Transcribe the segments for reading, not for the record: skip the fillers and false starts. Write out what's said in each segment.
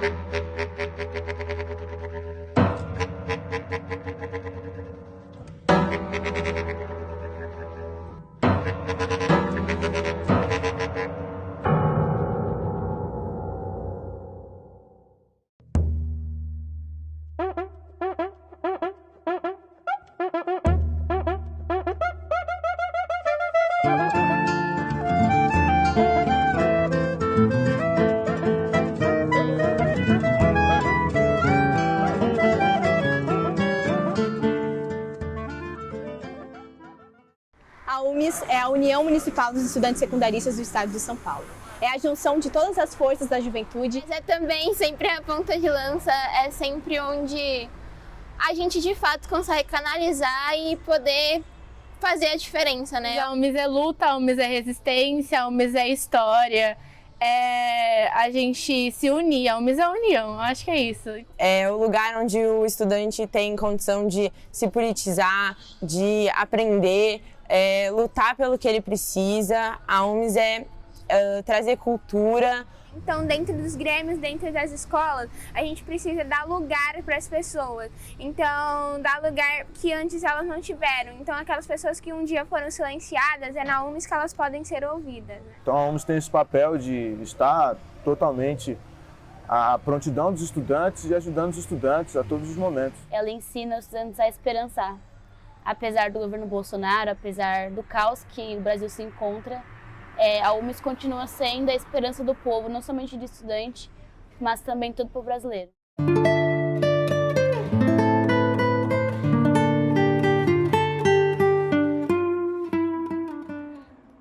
A UMES é a União Municipal dos Estudantes Secundaristas do Estado de São Paulo. É a junção de todas as forças da juventude. Mas é também sempre a ponta de lança, é sempre onde a gente de fato consegue canalizar e poder fazer a diferença, né? A UMES é luta, a UMES é resistência, a UMES é história. É a gente se unir, a UMES é a união, acho que é isso. É o lugar onde o estudante tem condição de se politizar, de aprender, lutar pelo que ele precisa. A UMES é trazer cultura. Então, dentro dos grêmios, dentro das escolas, a gente precisa dar lugar para as pessoas. Então, dar lugar que antes elas não tiveram. Então, aquelas pessoas que um dia foram silenciadas, é na UMES que elas podem ser ouvidas, né? Então, a UMES tem esse papel de estar totalmente à prontidão dos estudantes e ajudando os estudantes a todos os momentos. Ela ensina os estudantes a esperançar. Apesar do governo Bolsonaro, apesar do caos que o Brasil se encontra, a UMES continua sendo a esperança do povo, não somente de estudante, mas também de todo o povo brasileiro.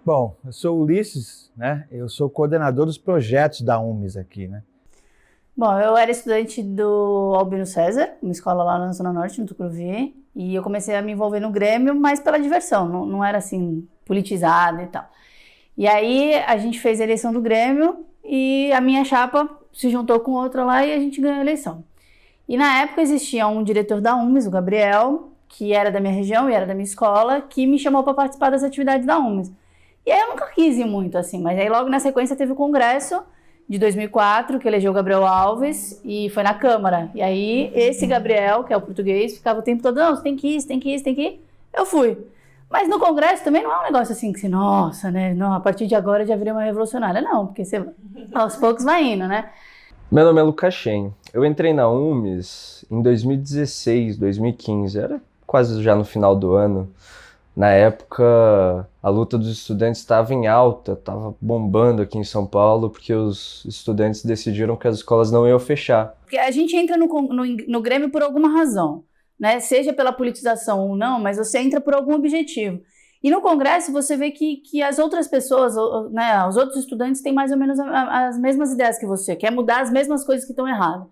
Bom, eu sou o Ulisses, né? Eu sou coordenador dos projetos da UMES aqui, né? Bom, eu era estudante do Albino César, uma escola lá na Zona Norte, no Tucuruvi, e eu comecei a me envolver no Grêmio, mas pela diversão, não era assim, politizada e tal. E aí a gente fez a eleição do Grêmio e a minha chapa se juntou com outra lá e a gente ganhou a eleição. E na época existia um diretor da UMES, o Gabriel, que era da minha região e era da minha escola, que me chamou para participar das atividades da UMES. E aí eu nunca quis ir muito assim, mas aí logo na sequência teve o congresso de 2004, que elegeu o Gabriel Alves, e foi na Câmara. E aí esse Gabriel, que é o português, ficava o tempo todo, não, você tem que ir, você tem que ir, você tem que ir. Eu fui. Mas no Congresso também não é um negócio assim que, nossa, né? Não, a partir de agora já virei uma revolucionária. Não, porque você aos poucos vai indo, né? Meu nome é Lucas Shen. Eu entrei na UMES em 2016, 2015. Era quase já no final do ano. Na época, a luta dos estudantes estava em alta, estava bombando aqui em São Paulo, porque os estudantes decidiram que as escolas não iam fechar. Porque a gente entra no Grêmio por alguma razão, né? Seja pela politização ou não, mas você entra por algum objetivo. E no Congresso você vê que as outras pessoas, né, os outros estudantes têm mais ou menos as mesmas ideias que você, quer mudar as mesmas coisas que estão erradas.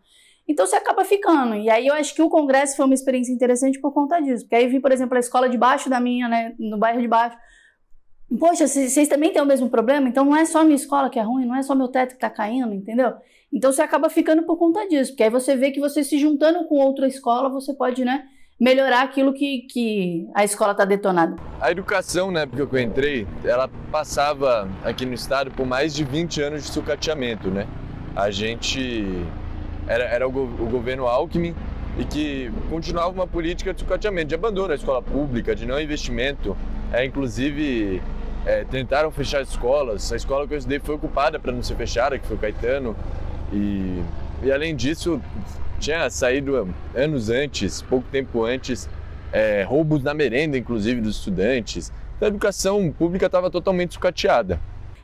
Então você acaba ficando. E aí eu acho que o Congresso foi uma experiência interessante por conta disso. Porque aí vi, por exemplo, a escola de baixo da minha, né, no bairro de baixo. Poxa, vocês também têm o mesmo problema? Então não é só a minha escola que é ruim, não é só meu teto que está caindo, entendeu? Então você acaba ficando por conta disso. Porque aí você vê que você se juntando com outra escola, você pode, né, melhorar aquilo que a escola está detonada. A educação, na época que eu entrei, ela passava aqui no estado por mais de 20 anos de sucateamento, né? A gente era o governo Alckmin e que continuava uma política de sucateamento, de abandono da escola pública, de não investimento. Inclusive, tentaram fechar escolas. A escola que eu estudei foi ocupada para não ser fechada, que foi o Caetano. E além disso, tinha saído anos antes, pouco tempo antes, roubos na merenda, inclusive, dos estudantes. Então, a educação pública estava totalmente sucateada.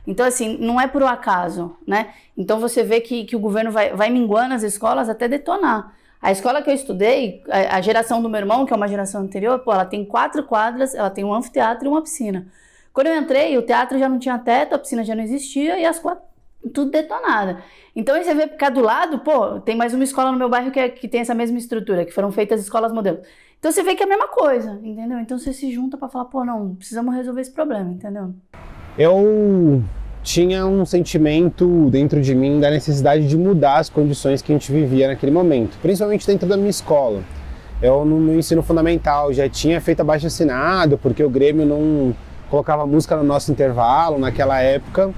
Então, assim, não é por um acaso, né? Então, você vê que o governo vai minguando as escolas até detonar. A escola que eu estudei, a geração do meu irmão, que é uma geração anterior, ela tem 4 quadras, ela tem um anfiteatro e uma piscina. Quando eu entrei, o teatro já não tinha teto, a piscina já não existia e as quadras tudo detonada. Então, aí você vê cá do lado, tem mais uma escola no meu bairro que tem essa mesma estrutura, que foram feitas escolas modelo. Então, você vê que é a mesma coisa, entendeu? Então, você se junta para falar, não, precisamos resolver esse problema, entendeu? Eu tinha um sentimento dentro de mim da necessidade de mudar as condições que a gente vivia naquele momento, principalmente dentro da minha escola. Eu, no meu ensino fundamental, já tinha feito abaixo-assinado, porque o Grêmio não colocava música no nosso intervalo naquela época.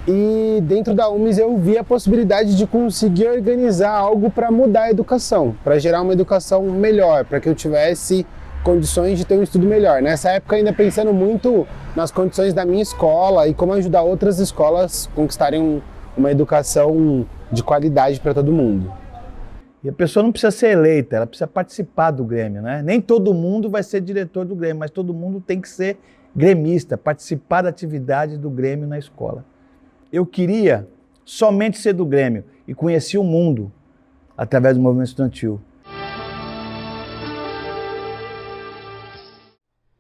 E dentro da UMES eu vi a possibilidade de conseguir organizar algo para mudar a educação, para gerar uma educação melhor, para que eu tivesse condições de ter um estudo melhor. Nessa época ainda pensando muito nas condições da minha escola e como ajudar outras escolas a conquistarem uma educação de qualidade para todo mundo. E a pessoa não precisa ser eleita, ela precisa participar do Grêmio, né? Nem todo mundo vai ser diretor do Grêmio, mas todo mundo tem que ser gremista, participar da atividade do Grêmio na escola. Eu queria somente ser do Grêmio e conheci o mundo através do movimento estudantil.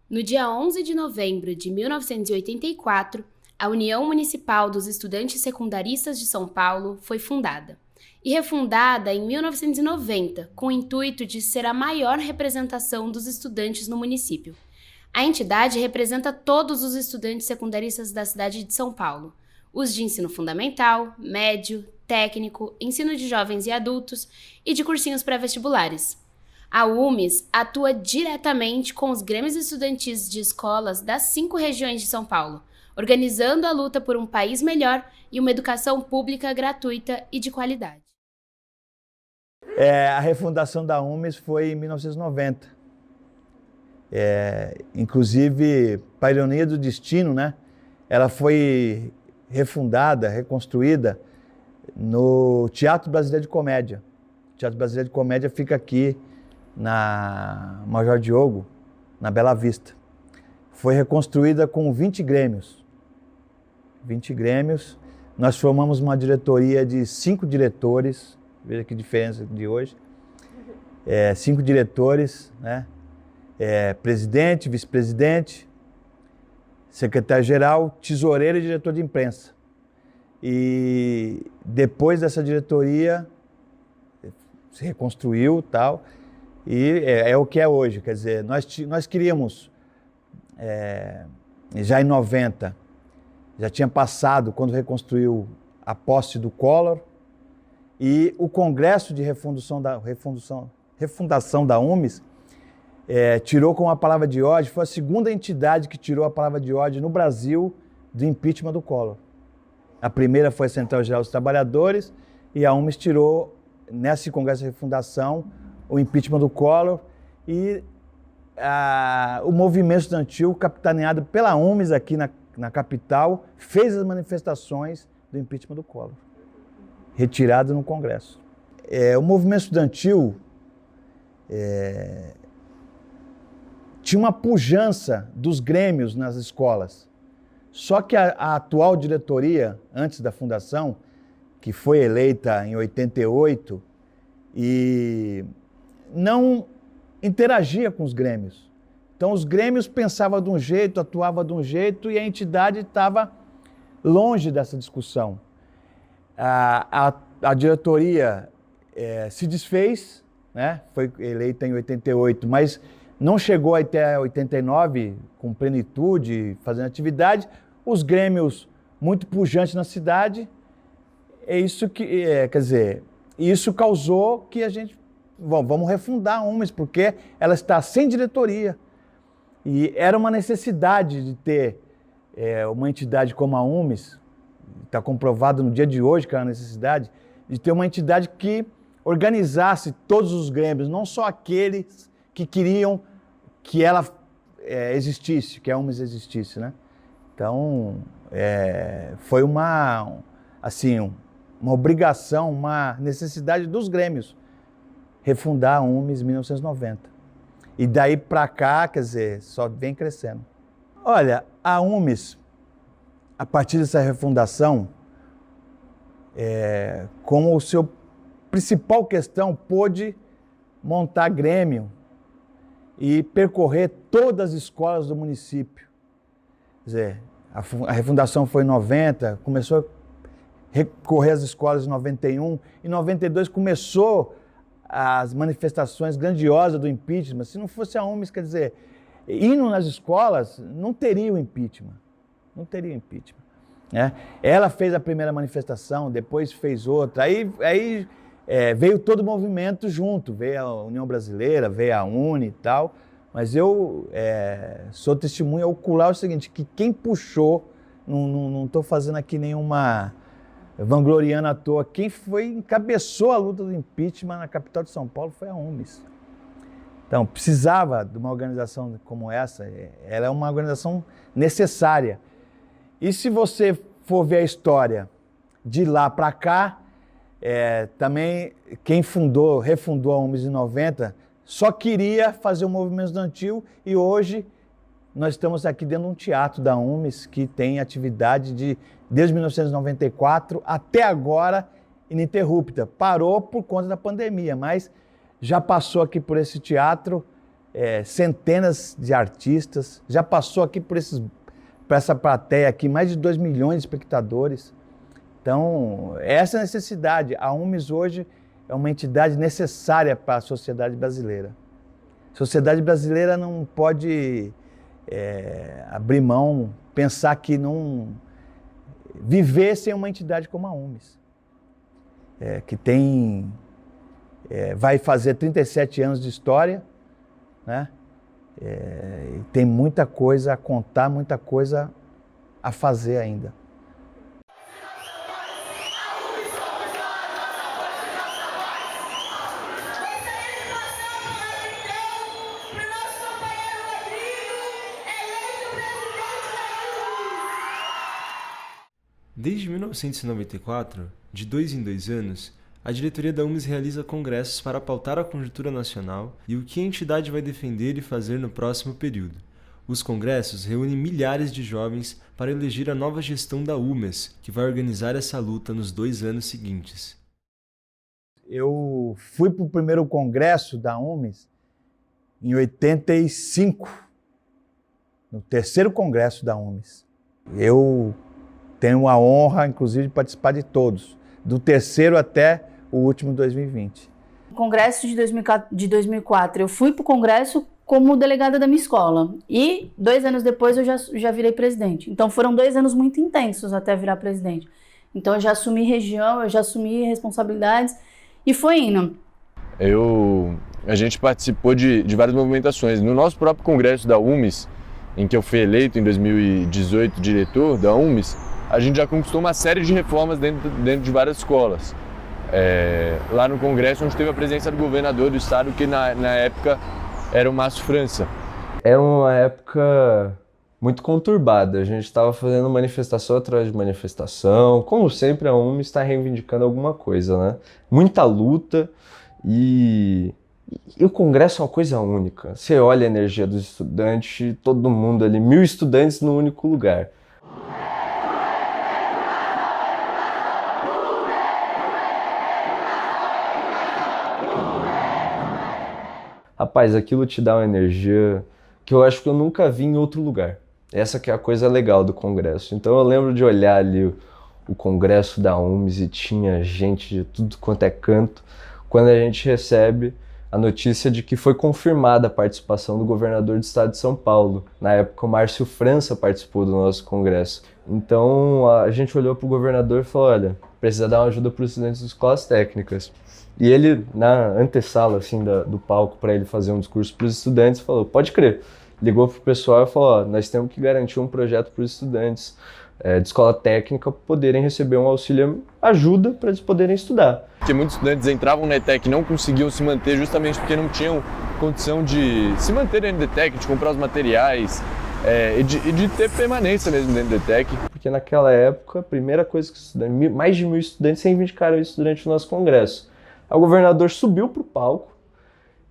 No dia 11 de novembro de 1984, a União Municipal dos Estudantes Secundaristas de São Paulo foi fundada. E refundada em 1990, com o intuito de ser a maior representação dos estudantes no município. A entidade representa todos os estudantes secundaristas da cidade de São Paulo, os de ensino fundamental, médio, técnico, ensino de jovens e adultos e de cursinhos pré-vestibulares. A UMES atua diretamente com os grêmios estudantis de escolas das 5 regiões de São Paulo, organizando a luta por um país melhor e uma educação pública gratuita e de qualidade. A refundação da UMES foi em 1990. Inclusive, para a ironia do destino, né, ela foi refundada, reconstruída no Teatro Brasileiro de Comédia. O Teatro Brasileiro de Comédia fica aqui na Major Diogo, na Bela Vista. Foi reconstruída com 20 grêmios. 20 grêmios. Nós formamos uma diretoria de 5 diretores, veja que diferença de hoje. 5 diretores, né? Presidente, vice-presidente, secretário-geral, tesoureiro e diretor de imprensa. E depois dessa diretoria se reconstruiu tal, e é o que é hoje. Quer dizer, nós queríamos, já em 90, já tinha passado, quando reconstruiu a posse do Collor, e o Congresso de Refundação da UMES tirou com a palavra de ordem, foi a segunda entidade que tirou a palavra de ordem no Brasil do impeachment do Collor. A primeira foi a Central Geral dos Trabalhadores e a UMES tirou, nesse Congresso de Refundação, o impeachment do Collor e o movimento estudantil, capitaneado pela UMES aqui na capital, fez as manifestações do impeachment do Collor, retirado no Congresso. O movimento estudantil tinha uma pujança dos grêmios nas escolas. Só que a atual diretoria, antes da fundação, que foi eleita em 88, e não interagia com os grêmios. Então os grêmios pensavam de um jeito, atuavam de um jeito, e a entidade estava longe dessa discussão. A diretoria se desfez, né? Foi eleita em 88, mas não chegou até 89 com plenitude, fazendo atividade. Os grêmios muito pujantes na cidade, isso causou que a gente, vamos refundar a UMES, porque ela está sem diretoria. E era uma necessidade de ter uma entidade como a UMES, está comprovado no dia de hoje que era uma necessidade, de ter uma entidade que organizasse todos os grêmios, não só aqueles que queriam que ela existisse, que a UMES existisse, né? Então, foi uma obrigação, uma necessidade dos grêmios refundar a UMES em 1990. E daí para cá, quer dizer, só vem crescendo. Olha, a UMES, a partir dessa refundação, como o seu principal questão, pôde montar grêmio e percorrer todas as escolas do município. Quer dizer, a refundação foi em 90, começou a recorrer às escolas em 91, em 92 começou as manifestações grandiosas do impeachment. Se não fosse a UMES, quer dizer, indo nas escolas, não teria o impeachment. Não teria o impeachment. Né? Ela fez a primeira manifestação, depois fez outra, aí veio todo o movimento junto, veio a União Brasileira, veio a UNE e tal, mas eu sou testemunha ocular o seguinte, que quem puxou não estou fazendo aqui nenhuma vangloriando à toa. Quem encabeçou a luta do impeachment na capital de São Paulo foi a UMES. Então, precisava de uma organização como essa, ela é uma organização necessária. E se você for ver a história de lá para cá, também quem refundou a UMES em 90, só queria fazer o movimento estudantil e hoje nós estamos aqui dentro de um teatro da UMES que tem atividade desde 1994 até agora ininterrupta. Parou por conta da pandemia, mas já passou aqui por esse teatro centenas de artistas, já passou aqui por essa plateia aqui mais de 2 milhões de espectadores. Então, essa é a necessidade. A UMES hoje é uma entidade necessária para a sociedade brasileira. A sociedade brasileira não pode abrir mão, pensar que não viver sem uma entidade como a UMES, que vai fazer 37 anos de história, né? E tem muita coisa a contar, muita coisa a fazer ainda. Desde 1994, de 2 em 2 anos, a diretoria da UMES realiza congressos para pautar a conjuntura nacional e o que a entidade vai defender e fazer no próximo período. Os congressos reúnem milhares de jovens para eleger a nova gestão da UMES, que vai organizar essa luta nos 2 anos seguintes. Eu fui para o primeiro congresso da UMES em 85, no terceiro congresso da UMES. Eu tenho a honra, inclusive, de participar de todos, do terceiro até o último 2020. No congresso de 2004, eu fui para o congresso como delegada da minha escola e 2 anos depois eu já virei presidente. Então foram 2 anos muito intensos até virar presidente. Então eu já assumi região, eu já assumi responsabilidades e foi indo. A gente participou de várias movimentações. No nosso próprio congresso da UMES, em que eu fui eleito em 2018 diretor da UMES, a gente já conquistou uma série de reformas dentro de várias escolas. Lá no congresso, onde teve a presença do governador do estado, que na época era o Márcio França. Era uma época muito conturbada. A gente estava fazendo manifestação atrás de manifestação. Como sempre, a UMES está reivindicando alguma coisa, né? Muita luta e o congresso é uma coisa única. Você olha a energia dos estudantes, todo mundo ali, 1000 estudantes no único lugar. Rapaz, aquilo te dá uma energia que eu acho que eu nunca vi em outro lugar. Essa que é a coisa legal do congresso. Então eu lembro de olhar ali o congresso da UMES e tinha gente de tudo quanto é canto, quando a gente recebe a notícia de que foi confirmada a participação do governador do estado de São Paulo. Na época o Márcio França participou do nosso congresso. Então a gente olhou para o governador e falou, olha, precisa dar uma ajuda para os estudantes das escolas técnicas. E ele, na antessala assim, do palco, para ele fazer um discurso para os estudantes, falou, pode crer. Ligou para o pessoal e falou, nós temos que garantir um projeto para os estudantes de escola técnica para poderem receber um auxílio, ajuda para eles poderem estudar. Porque muitos estudantes entravam na ETEC e não conseguiam se manter justamente porque não tinham condição de se manter dentro da ETEC, de comprar os materiais e de ter permanência mesmo dentro da ETEC. Porque naquela época, a primeira coisa que mais de 1000 estudantes reivindicaram isso durante o nosso congresso. O governador subiu para o palco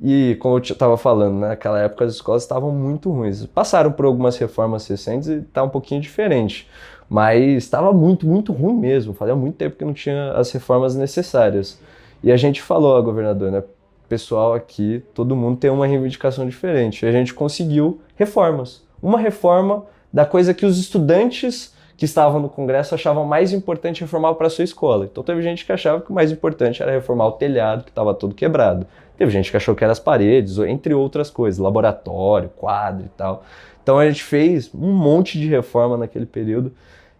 e, como eu estava falando, naquela época as escolas estavam muito ruins. Passaram por algumas reformas recentes e está um pouquinho diferente, mas estava muito, muito ruim mesmo. Fazia muito tempo que não tinha as reformas necessárias. E a gente falou, governador, né? Pessoal aqui, todo mundo tem uma reivindicação diferente. E a gente conseguiu reformas. Uma reforma da coisa que os estudantes que estavam no congresso achavam mais importante reformar para a sua escola. Então teve gente que achava que o mais importante era reformar o telhado, que estava todo quebrado. Teve gente que achou que eram as paredes, entre outras coisas, laboratório, quadro e tal. Então a gente fez um monte de reforma naquele período.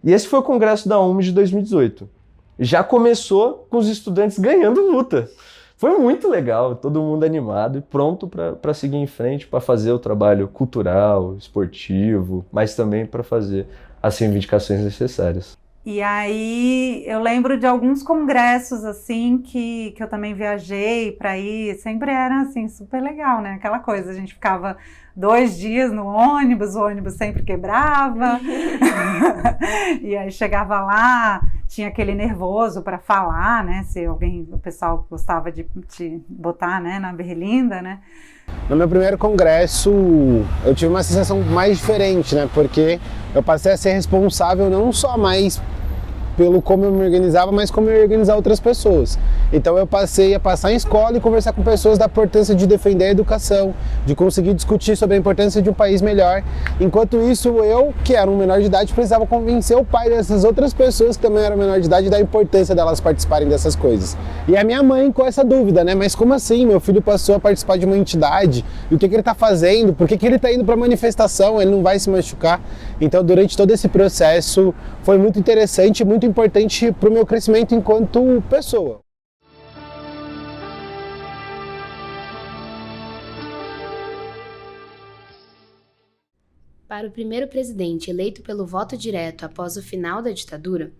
E esse foi o congresso da UMES de 2018. Já começou com os estudantes ganhando luta. Foi muito legal, todo mundo animado e pronto para seguir em frente, para fazer o trabalho cultural, esportivo, mas também para fazer as reivindicações necessárias. E aí eu lembro de alguns congressos assim que eu também viajei para ir, sempre era assim super legal, né? Aquela coisa, a gente ficava 2 dias no ônibus, o ônibus sempre quebrava, e aí chegava lá, tinha aquele nervoso para falar, né? Se o pessoal gostava de te botar, né, na berlinda, né? No meu primeiro congresso, eu tive uma sensação mais diferente, né? Porque eu passei a ser responsável não só mais pelo como eu me organizava, mas como eu ia organizar outras pessoas. Então eu passei a passar em escola e conversar com pessoas da importância de defender a educação, de conseguir discutir sobre a importância de um país melhor. Enquanto isso, eu, que era um menor de idade, precisava convencer o pai dessas outras pessoas que também eram menor de idade da importância delas participarem dessas coisas. E a minha mãe com essa dúvida, né? Mas como assim? Meu filho passou a participar de uma entidade, e o que ele está fazendo? Por que ele está indo para a manifestação? Ele não vai se machucar? Então, durante todo esse processo, foi muito interessante, muito importante para o meu crescimento enquanto pessoa. Para o primeiro presidente eleito pelo voto direto após o final da ditadura,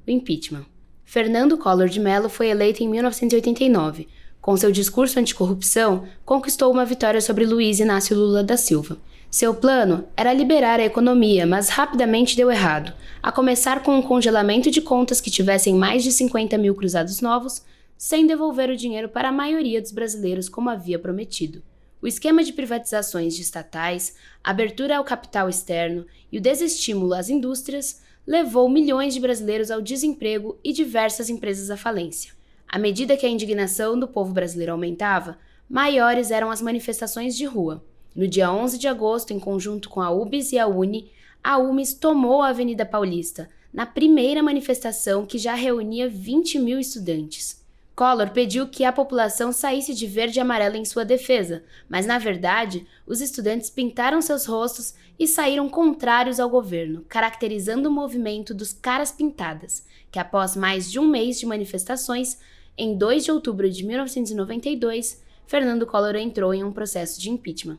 o impeachment. Fernando Collor de Mello foi eleito em 1989. Com seu discurso anticorrupção, conquistou uma vitória sobre Luiz Inácio Lula da Silva. Seu plano era liberar a economia, mas rapidamente deu errado, a começar com um congelamento de contas que tivessem mais de 50 mil cruzados novos, sem devolver o dinheiro para a maioria dos brasileiros como havia prometido. O esquema de privatizações de estatais, abertura ao capital externo e o desestímulo às indústrias levou milhões de brasileiros ao desemprego e diversas empresas à falência. À medida que a indignação do povo brasileiro aumentava, maiores eram as manifestações de rua. No dia 11 de agosto, em conjunto com a UBS e a UNE, a UMES tomou a Avenida Paulista, na primeira manifestação que já reunia 20 mil estudantes. Collor pediu que a população saísse de verde e amarelo em sua defesa, mas, na verdade, os estudantes pintaram seus rostos e saíram contrários ao governo, caracterizando o movimento dos Caras Pintadas, que após mais de um mês de manifestações, em 2 de outubro de 1992, Fernando Collor entrou em um processo de impeachment.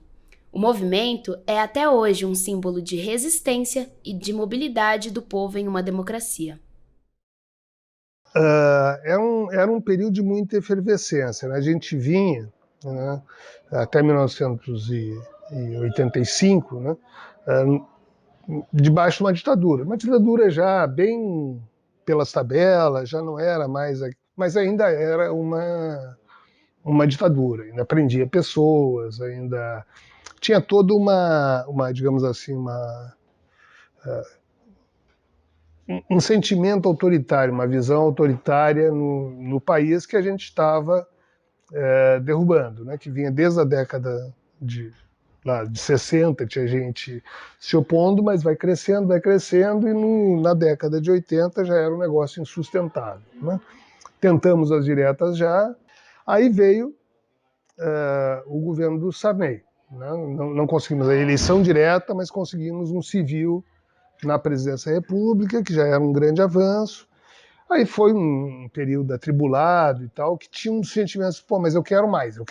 O movimento é até hoje um símbolo de resistência e de mobilidade do povo em uma democracia. Era um período de muita efervescência, né? A gente vinha, né, até 1985, né, debaixo de uma ditadura já bem pelas tabelas, já não era mais, mas ainda era uma ditadura, ainda prendia pessoas, ainda tinha toda uma digamos assim, um sentimento autoritário, uma visão autoritária no país que a gente estava derrubando, né? Que vinha desde a década de 60, tinha gente se opondo, mas vai crescendo, e na década de 80 já era um negócio insustentável, né? Tentamos as diretas já, aí veio o governo do Sarney. Não conseguimos a eleição direta, mas conseguimos um civil na presidência da República, que já era um grande avanço. Aí foi um período atribulado e tal, que tinha um sentimento, pô, mas eu quero mais. Né?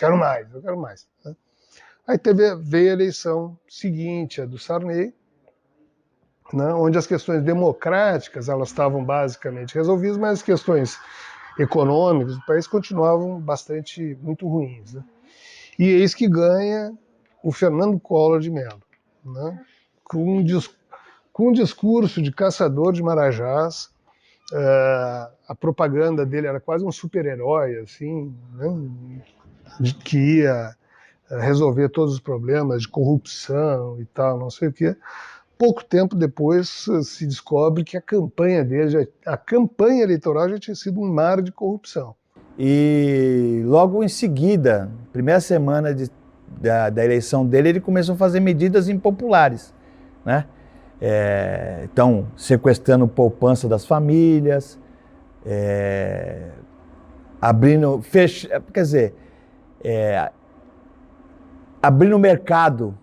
Aí veio a eleição seguinte, a do Sarney, né, onde as questões democráticas elas estavam basicamente resolvidas, mas as questões econômicas do país continuavam muito ruins. Né? E eis que ganha o Fernando Collor de Mello, né, com um discurso de caçador de marajás. A propaganda dele era quase um super-herói, assim, né, que ia resolver todos os problemas de corrupção e tal, não sei o quê. Pouco tempo depois se descobre que a campanha eleitoral já tinha sido um mar de corrupção. E logo em seguida, primeira semana da eleição dele, ele começou a fazer medidas impopulares, né? Então, sequestrando poupança das famílias, abrindo mercado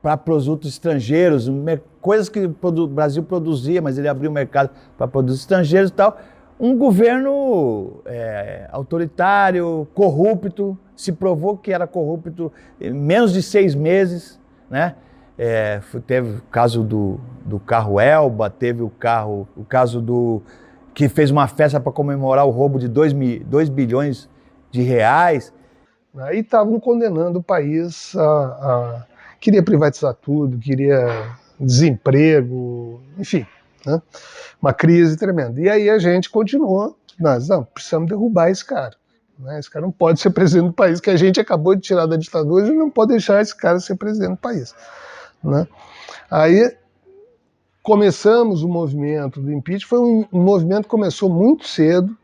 para produtos estrangeiros, coisas que o Brasil produzia, mas ele abriu o mercado para produtos estrangeiros e tal. Um governo autoritário, corrupto, se provou que era corrupto em menos de 6 meses, né? Teve o caso do carro Elba, teve o caso que fez uma festa para comemorar o roubo de 2 bilhões de reais. Aí estavam condenando o país queria privatizar tudo, queria desemprego, enfim, né? Uma crise tremenda. E aí a gente continuou, não, precisamos derrubar esse cara. Né? Esse cara não pode ser presidente do país, que a gente acabou de tirar da ditadura, a gente não pode deixar esse cara ser presidente do país. Né? Aí começamos o movimento do impeachment, foi um movimento que começou muito cedo,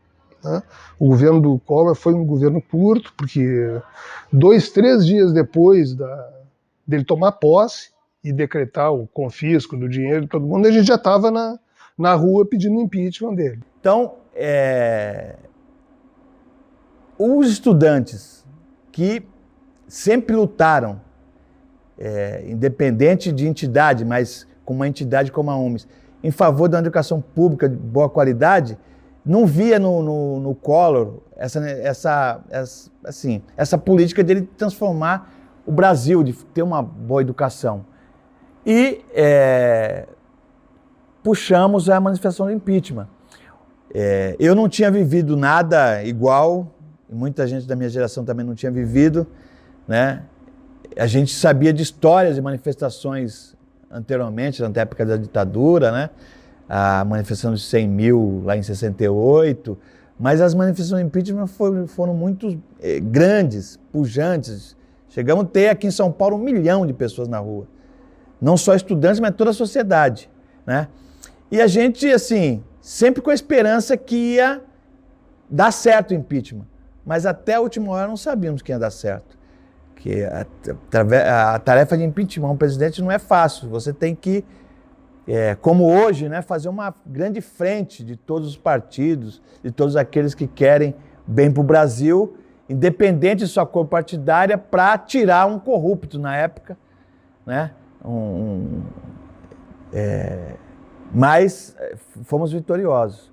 né? O governo do Collor foi um governo curto, porque 2, 3 dias depois dele tomar posse e decretar o confisco do dinheiro de todo mundo, a gente já estava na rua pedindo impeachment dele. Então, os estudantes que sempre lutaram, independente de entidade, mas com uma entidade como a UMES, em favor da educação pública de boa qualidade, não via no Collor essa política de ele transformar o Brasil, de ter uma boa educação. E puxamos a manifestação do impeachment. Eu não tinha vivido nada igual, e muita gente da minha geração também não tinha vivido, né? A gente sabia de histórias de manifestações anteriormente, na época da ditadura, né? A manifestação de 100 mil lá em 68, mas as manifestações do impeachment foram muito grandes, pujantes. Chegamos a ter aqui em São Paulo 1 milhão de pessoas na rua. Não só estudantes, mas toda a sociedade, né? E a gente, assim, sempre com a esperança que ia dar certo o impeachment. Mas até a última hora não sabíamos que ia dar certo. Que a tarefa de impeachment um presidente não é fácil. Você tem que, como hoje, né, fazer uma grande frente de todos os partidos, de todos aqueles que querem bem para o Brasil, independente de sua cor partidária, para tirar um corrupto na época, né? Mas fomos vitoriosos.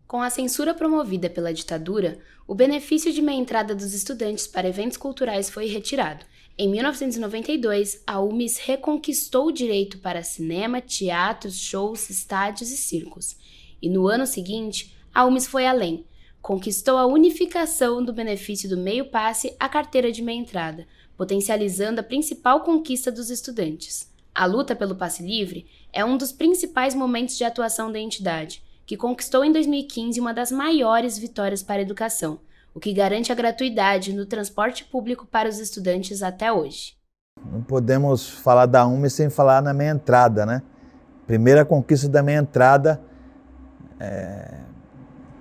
Com a censura promovida pela ditadura, o benefício de meia entrada dos estudantes para eventos culturais foi retirado. Em 1992, a UMES reconquistou o direito para cinema, teatros, shows, estádios e circos. E no ano seguinte, a UMES foi além. Conquistou a unificação do benefício do meio passe à carteira de meia entrada, potencializando a principal conquista dos estudantes. A luta pelo passe livre é um dos principais momentos de atuação da entidade, que conquistou em 2015 uma das maiores vitórias para a educação, o que garante a gratuidade no transporte público para os estudantes até hoje. Não podemos falar da UMES sem falar na meia entrada, né? Primeira conquista da meia entrada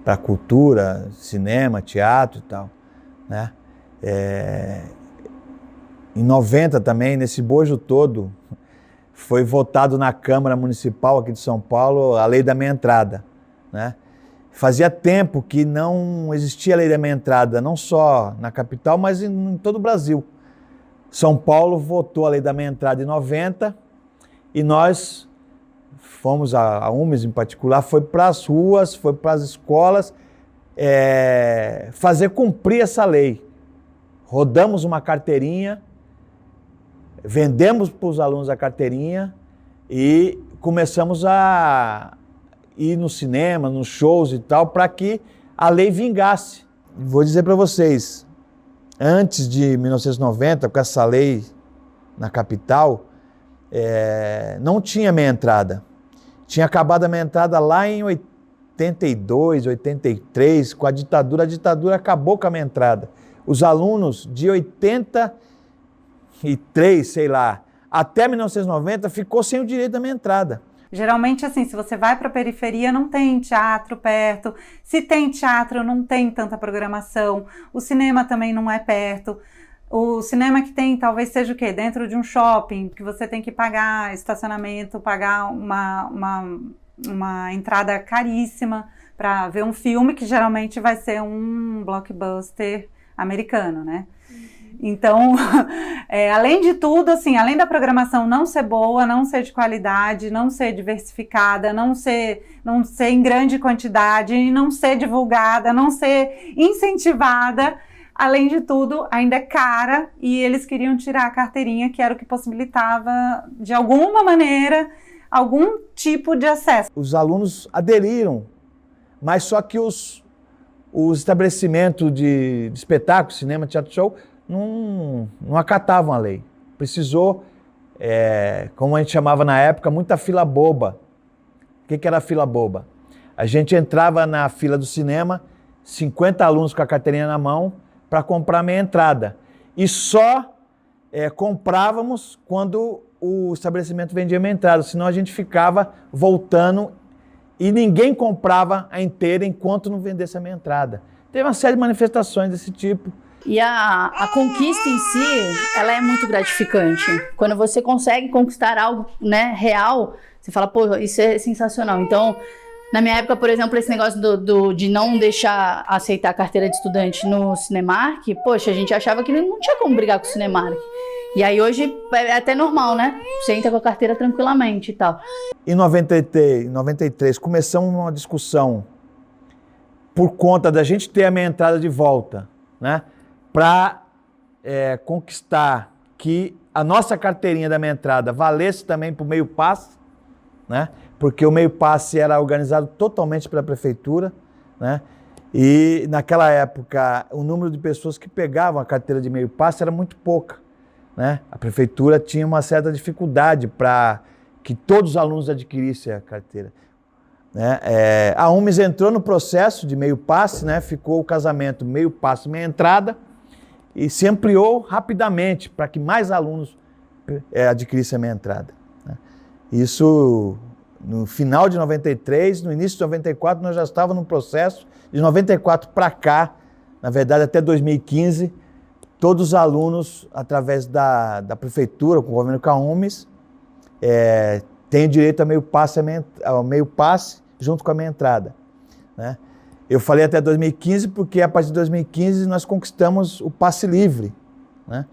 para cultura, cinema, teatro e tal, né? Em 90 também, nesse bojo todo, foi votado na Câmara Municipal aqui de São Paulo a lei da meia entrada, né? Fazia tempo que não existia a lei da meia entrada, não só na capital, mas em todo o Brasil. São Paulo votou a lei da meia entrada em 90 e nós fomos, a UMES em particular, foi para as ruas, foi para as escolas fazer cumprir essa lei. Rodamos uma carteirinha, vendemos para os alunos a carteirinha e começamos a ir no cinema, nos shows e tal, para que a lei vingasse. Vou dizer para vocês, antes de 1990, com essa lei na capital, não tinha meia entrada. Tinha acabado a meia entrada lá em 82, 83, com a ditadura acabou com a meia entrada. Os alunos de 83, sei lá, até 1990 ficou sem o direito da meia entrada. Geralmente, assim, se você vai para a periferia, não tem teatro perto. Se tem teatro, não tem tanta programação. O cinema também não é perto. O cinema que tem talvez seja o quê? Dentro de um shopping, que você tem que pagar estacionamento, pagar uma entrada caríssima para ver um filme, que geralmente vai ser um blockbuster americano, né? Então, além de tudo, assim, além da programação não ser boa, não ser de qualidade, não ser diversificada, não ser em grande quantidade, não ser divulgada, não ser incentivada, além de tudo, ainda é cara e eles queriam tirar a carteirinha, que era o que possibilitava, de alguma maneira, algum tipo de acesso. Os alunos aderiram, mas só que os estabelecimentos de espetáculo, cinema, teatro, show, não acatavam a lei. Precisou, como a gente chamava na época, muita fila boba. O que era a fila boba? A gente entrava na fila do cinema, 50 alunos com a carteirinha na mão, para comprar meia entrada. E só comprávamos quando o estabelecimento vendia meia entrada, senão a gente ficava voltando e ninguém comprava a inteira enquanto não vendesse a meia entrada. Teve uma série de manifestações desse tipo. E a conquista em si, ela é muito gratificante. Quando você consegue conquistar algo, né, real, você fala, pô, isso é sensacional. Então, na minha época, por exemplo, esse negócio de não deixar aceitar a carteira de estudante no Cinemark, poxa, a gente achava que não tinha como brigar com o Cinemark. E aí hoje é até normal, né? Você entra com a carteira tranquilamente e tal. Em 93, começamos uma discussão por conta da gente ter a meia entrada de volta, né? Para conquistar que a nossa carteirinha da meia entrada valesse também para o meio passe, né? Porque o meio passe era organizado totalmente pela prefeitura, né? E naquela época o número de pessoas que pegavam a carteira de meio passe era muito pouca, né? A prefeitura tinha uma certa dificuldade para que todos os alunos adquirissem a carteira, né? A UMES entrou no processo de meio passe, né? Ficou o casamento meio passe, meia entrada, e se ampliou rapidamente para que mais alunos adquirissem a meia entrada, né? Isso no final de 93, no início de 94, nós já estávamos no processo. De 94 para cá, na verdade até 2015, todos os alunos, através da prefeitura, com o governo com a UMES, têm direito ao meio passe junto com a meia entrada, né? Eu falei até 2015 porque a partir de 2015 nós conquistamos o passe livre, né?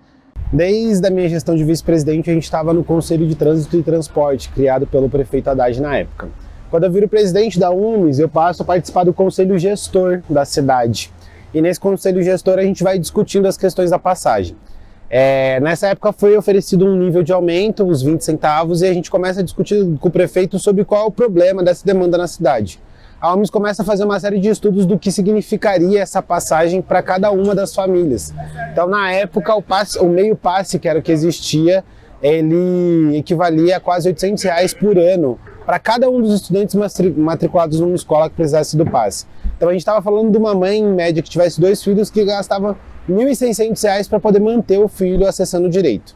Desde a minha gestão de vice-presidente, a gente estava no Conselho de Trânsito e Transporte, criado pelo prefeito Haddad na época. Quando eu viro presidente da UMES, eu passo a participar do Conselho Gestor da cidade. E nesse Conselho Gestor a gente vai discutindo as questões da passagem. Nessa época foi oferecido um nível de aumento, uns 20 centavos, e a gente começa a discutir com o prefeito sobre qual é o problema dessa demanda na cidade. A UMES começa a fazer uma série de estudos do que significaria essa passagem para cada uma das famílias. Então, na época, o meio passe, que era o que existia, ele equivalia a quase R$800 por ano para cada um dos estudantes matriculados numa escola que precisasse do passe. Então, a gente estava falando de uma mãe, em média, que tivesse 2 filhos, que gastava R$1.600 para poder manter o filho acessando o direito.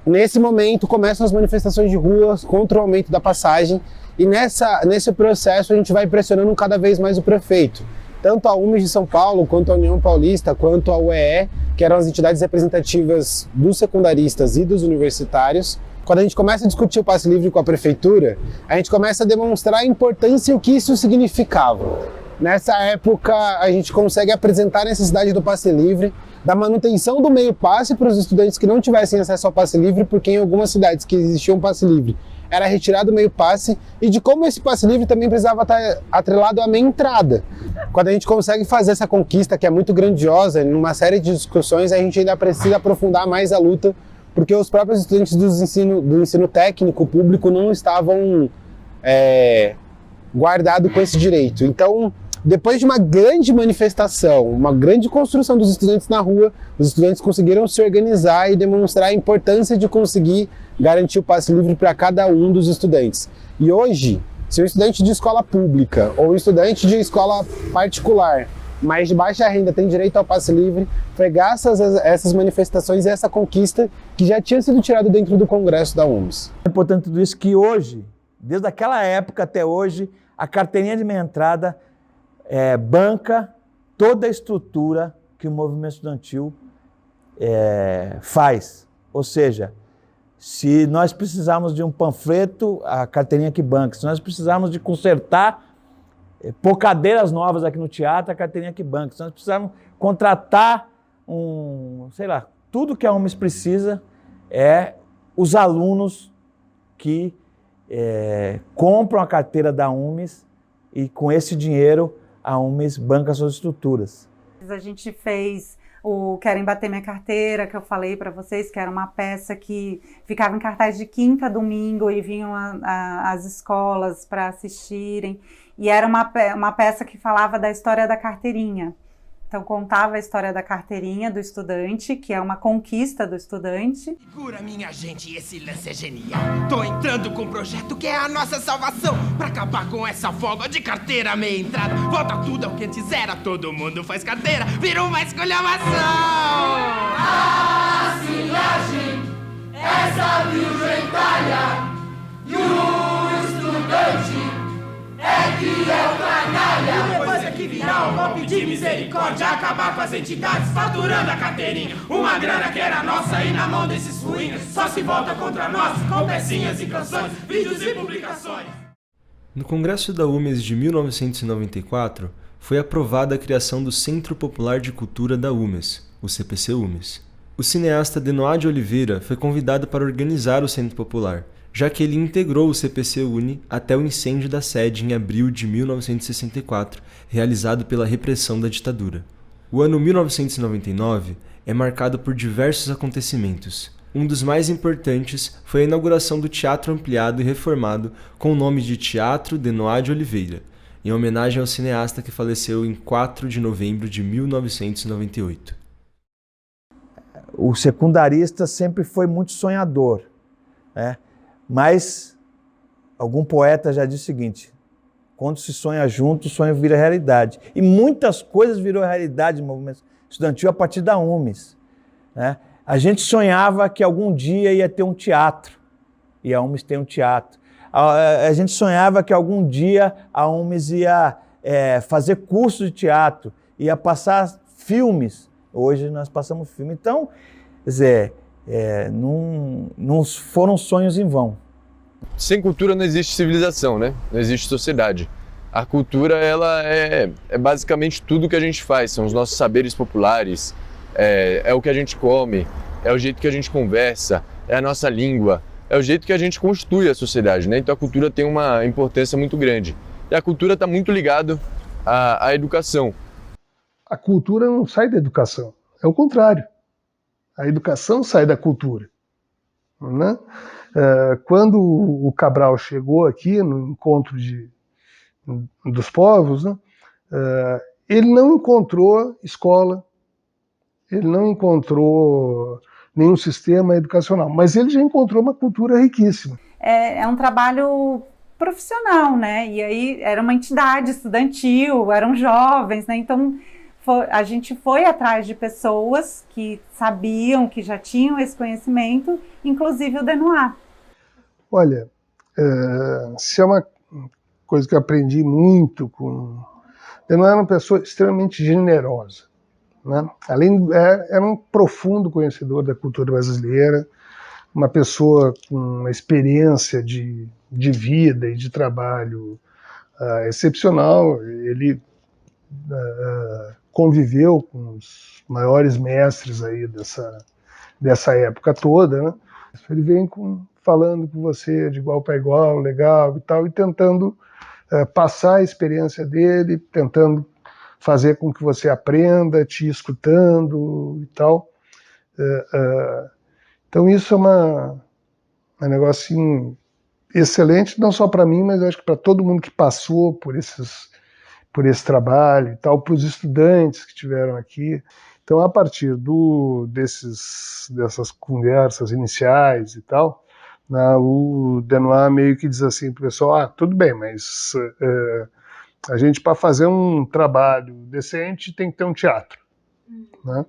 Nesse momento, começam as manifestações de ruas contra o aumento da passagem, e nesse processo a gente vai pressionando cada vez mais o prefeito. Tanto a UMES de São Paulo, quanto a União Paulista, quanto a UEE, que eram as entidades representativas dos secundaristas e dos universitários. Quando a gente começa a discutir o passe livre com a prefeitura, a gente começa a demonstrar a importância e o que isso significava. Nessa época, a gente consegue apresentar a necessidade do passe livre, da manutenção do meio passe para os estudantes que não tivessem acesso ao passe livre, porque em algumas cidades que existia um passe livre, era retirado o meio passe, e de como esse passe livre também precisava estar atrelado à meia entrada. Quando a gente consegue fazer essa conquista, que é muito grandiosa, em uma série de discussões, a gente ainda precisa aprofundar mais a luta, porque os próprios estudantes do ensino técnico público não estavam guardados com esse direito. Então, depois de uma grande manifestação, uma grande construção dos estudantes na rua, os estudantes conseguiram se organizar e demonstrar a importância de conseguir garantir o passe livre para cada um dos estudantes. E hoje, se o estudante de escola pública ou o estudante de escola particular, mas de baixa renda, tem direito ao passe livre, foi graças a essas manifestações e essa conquista que já tinha sido tirada dentro do Congresso da UMES. É importante tudo isso que hoje, desde aquela época até hoje, a carteirinha de meia entrada banca toda a estrutura que o movimento estudantil faz. Ou seja, se nós precisarmos de um panfleto, a carteirinha que banca. Se nós precisarmos de consertar, pôr cadeiras novas aqui no teatro, a carteirinha que banca. Se nós precisarmos contratar tudo que a UMES precisa os alunos que compram a carteira da UMES e com esse dinheiro a UMES banca suas estruturas. A gente fez o Querem Bater Minha Carteira, que eu falei para vocês, que era uma peça que ficava em cartaz de quinta a domingo e vinham as escolas para assistirem. E era uma peça que falava da história da carteirinha. Então contava a história da carteirinha do estudante, que é uma conquista do estudante. Segura, minha gente, esse lance é genial. Tô entrando com um projeto que é a nossa salvação. Pra acabar com essa folga de carteira meia entrada. Volta tudo ao que antes era, todo mundo faz carteira. Vira uma esculhambação. A silagem, essa gentalha. E o estudante é que é o canalha. E depois é que virar um golpe de misericórdia, acabar com as entidades faturando a carteirinha. Uma grana que era nossa e na mão desses fuinhos só se volta contra nós com pecinhas e canções, vídeos e publicações. No Congresso da UMES de 1994, foi aprovada a criação do Centro Popular de Cultura da UMES, o CPC-UMES. O cineasta Denoá de Oliveira foi convidado para organizar o Centro Popular, já que ele integrou o CPC-UNE até o incêndio da sede em abril de 1964, realizado pela repressão da ditadura. O ano 1999 é marcado por diversos acontecimentos. Um dos mais importantes foi a inauguração do Teatro Ampliado e Reformado com o nome de Teatro Denoá de Oliveira, em homenagem ao cineasta que faleceu em 4 de novembro de 1998. O secundarista sempre foi muito sonhador, né? Mas algum poeta já disse o seguinte: quando se sonha junto, o sonho vira realidade. E muitas coisas virou realidade no movimento estudantil a partir da UMES, né? A gente sonhava que algum dia ia ter um teatro, e a UMES tem um teatro. A gente sonhava que algum dia a UMES ia fazer curso de teatro, ia passar filmes. Hoje nós passamos filme. Então, quer dizer, não foram sonhos em vão. Sem cultura não existe civilização, né? Não existe sociedade. A cultura, ela é basicamente tudo que a gente faz, são os nossos saberes populares, é o que a gente come, é o jeito que a gente conversa, é a nossa língua, é o jeito que a gente constitui a sociedade, né? Então a cultura tem uma importância muito grande. E a cultura está muito ligada à educação. A cultura não sai da educação, é o contrário. A educação sai da cultura, né? Quando o Cabral chegou aqui no encontro dos povos, né, ele não encontrou escola, ele não encontrou nenhum sistema educacional, mas ele já encontrou uma cultura riquíssima. É um trabalho profissional, né? E aí era uma entidade estudantil, eram jovens, né? Então a gente foi atrás de pessoas que sabiam, que já tinham esse conhecimento, inclusive o Denoá. Olha, se é uma coisa que eu aprendi muito com... Denoá era uma pessoa extremamente generosa, né? Era um profundo conhecedor da cultura brasileira, uma pessoa com uma experiência de vida e de trabalho excepcional. Ele conviveu com os maiores mestres aí dessa época toda, né? Ele vem falando com você de igual para igual, legal e tal, e tentando passar a experiência dele, tentando fazer com que você aprenda, te escutando e tal. Então isso é um negócio assim, excelente, não só para mim, mas eu acho que para todo mundo que passou por esse trabalho e tal, para os estudantes que estiveram aqui. Então, a partir dessas conversas iniciais e tal, né, o Denoá meio que diz assim para o pessoal: tudo bem, mas a gente, para fazer um trabalho decente, tem que ter um teatro. Né?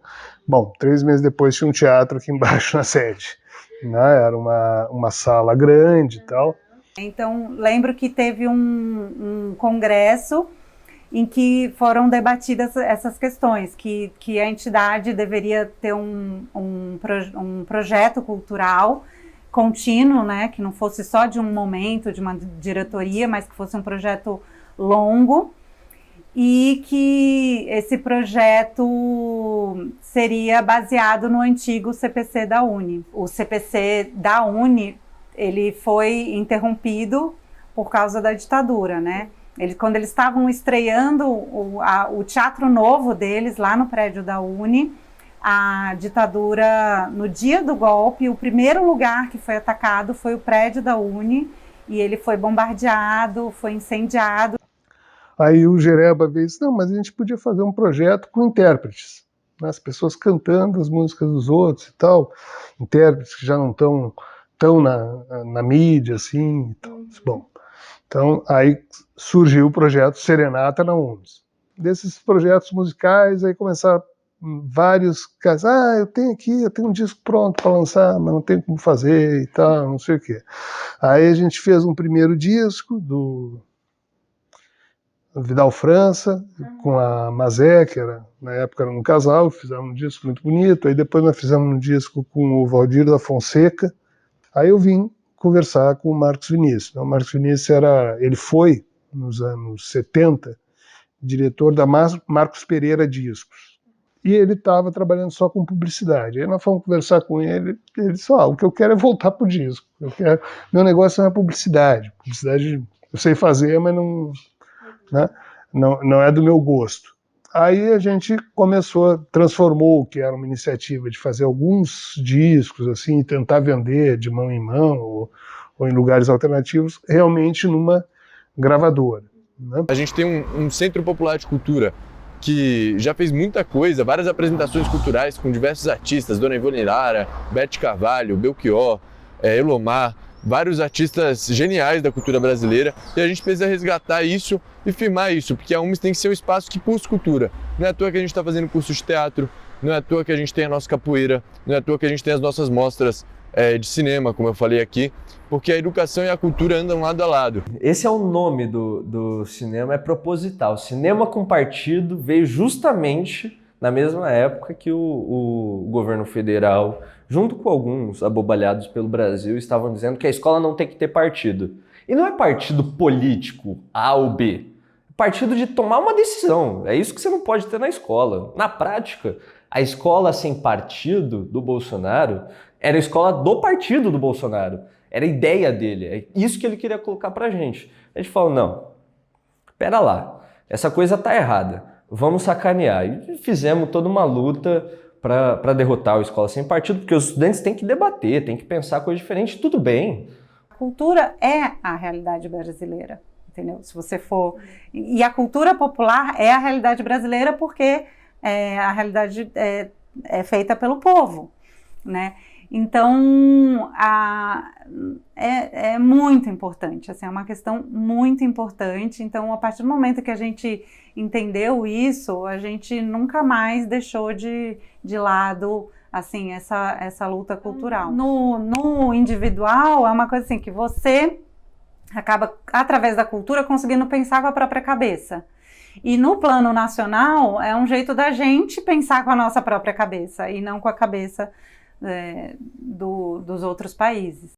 Bom, 3 meses depois tinha um teatro aqui embaixo na sede. Né? Era uma sala grande e tal. Então, lembro que teve um congresso em que foram debatidas essas questões, que a entidade deveria ter um projeto cultural contínuo, né, que não fosse só de um momento, de uma diretoria, mas que fosse um projeto longo, e que esse projeto seria baseado no antigo CPC da UNE. O CPC da UNE, ele foi interrompido por causa da ditadura, né? Quando eles estavam estreando o teatro novo deles lá no prédio da UNE, a ditadura, no dia do golpe, o primeiro lugar que foi atacado foi o prédio da UNE, e ele foi bombardeado, foi incendiado. Aí o Gereba veio e disse, não, mas a gente podia fazer um projeto com intérpretes, né? As pessoas cantando as músicas dos outros e tal, intérpretes que já não estão tão na mídia, assim, e tal. Bom, então aí surgiu o projeto Serenata na UMES. Desses projetos musicais, aí começaram vários casos, eu tenho um disco pronto para lançar, mas não tem como fazer e tal, não sei o quê. Aí a gente fez um primeiro disco do Vidal França, com a Mazé, que na época era um casal, fizemos um disco muito bonito, aí depois nós fizemos um disco com o Valdir da Fonseca, aí eu vim conversar com o Marcos Vinícius. O Marcos Vinícius ele foi, nos anos 70, diretor da Marcos Pereira Discos. E ele estava trabalhando só com publicidade. Aí nós fomos conversar com ele, ele disse, o que eu quero é voltar pro disco. Meu negócio não é publicidade. Publicidade eu sei fazer, mas não é do meu gosto. Aí a gente transformou o que era uma iniciativa de fazer alguns discos, assim, tentar vender de mão em mão, ou em lugares alternativos, realmente numa gravadora. Né? A gente tem um Centro Popular de Cultura que já fez muita coisa, várias apresentações culturais com diversos artistas, Dona Ivone Lara, Beth Carvalho, Belchior, Elomar, vários artistas geniais da cultura brasileira, e a gente precisa resgatar isso e firmar isso, porque a UMES tem que ser um espaço que pulsa cultura. Não é à toa que a gente está fazendo curso de teatro, não é à toa que a gente tem a nossa capoeira, não é à toa que a gente tem as nossas mostras de cinema, como eu falei aqui, porque a educação e a cultura andam lado a lado. Esse é o nome do cinema, é proposital. Cinema com partido veio justamente na mesma época que o governo federal, junto com alguns abobalhados pelo Brasil, estavam dizendo que a escola não tem que ter partido. E não é partido político A ou B, é partido de tomar uma decisão. É isso que você não pode ter na escola. Na prática, a escola sem partido do Bolsonaro era a escola do partido do Bolsonaro. Era a ideia dele, é isso que ele queria colocar pra gente. A gente falou, não, pera lá, essa coisa tá errada, vamos sacanear. E fizemos toda uma luta para derrotar a escola sem partido, porque os estudantes têm que debater, têm que pensar coisa diferente, tudo bem. A cultura é a realidade brasileira, entendeu? Se você for... E a cultura popular é a realidade brasileira porque a realidade é feita pelo povo, né? Então, é muito importante, assim, é uma questão muito importante. Então, a partir do momento que a gente entendeu isso, a gente nunca mais deixou de lado, assim, essa luta cultural. No individual, é uma coisa assim, que você acaba, através da cultura, conseguindo pensar com a própria cabeça. E no plano nacional, é um jeito da gente pensar com a nossa própria cabeça, e não com a cabeça dos outros países.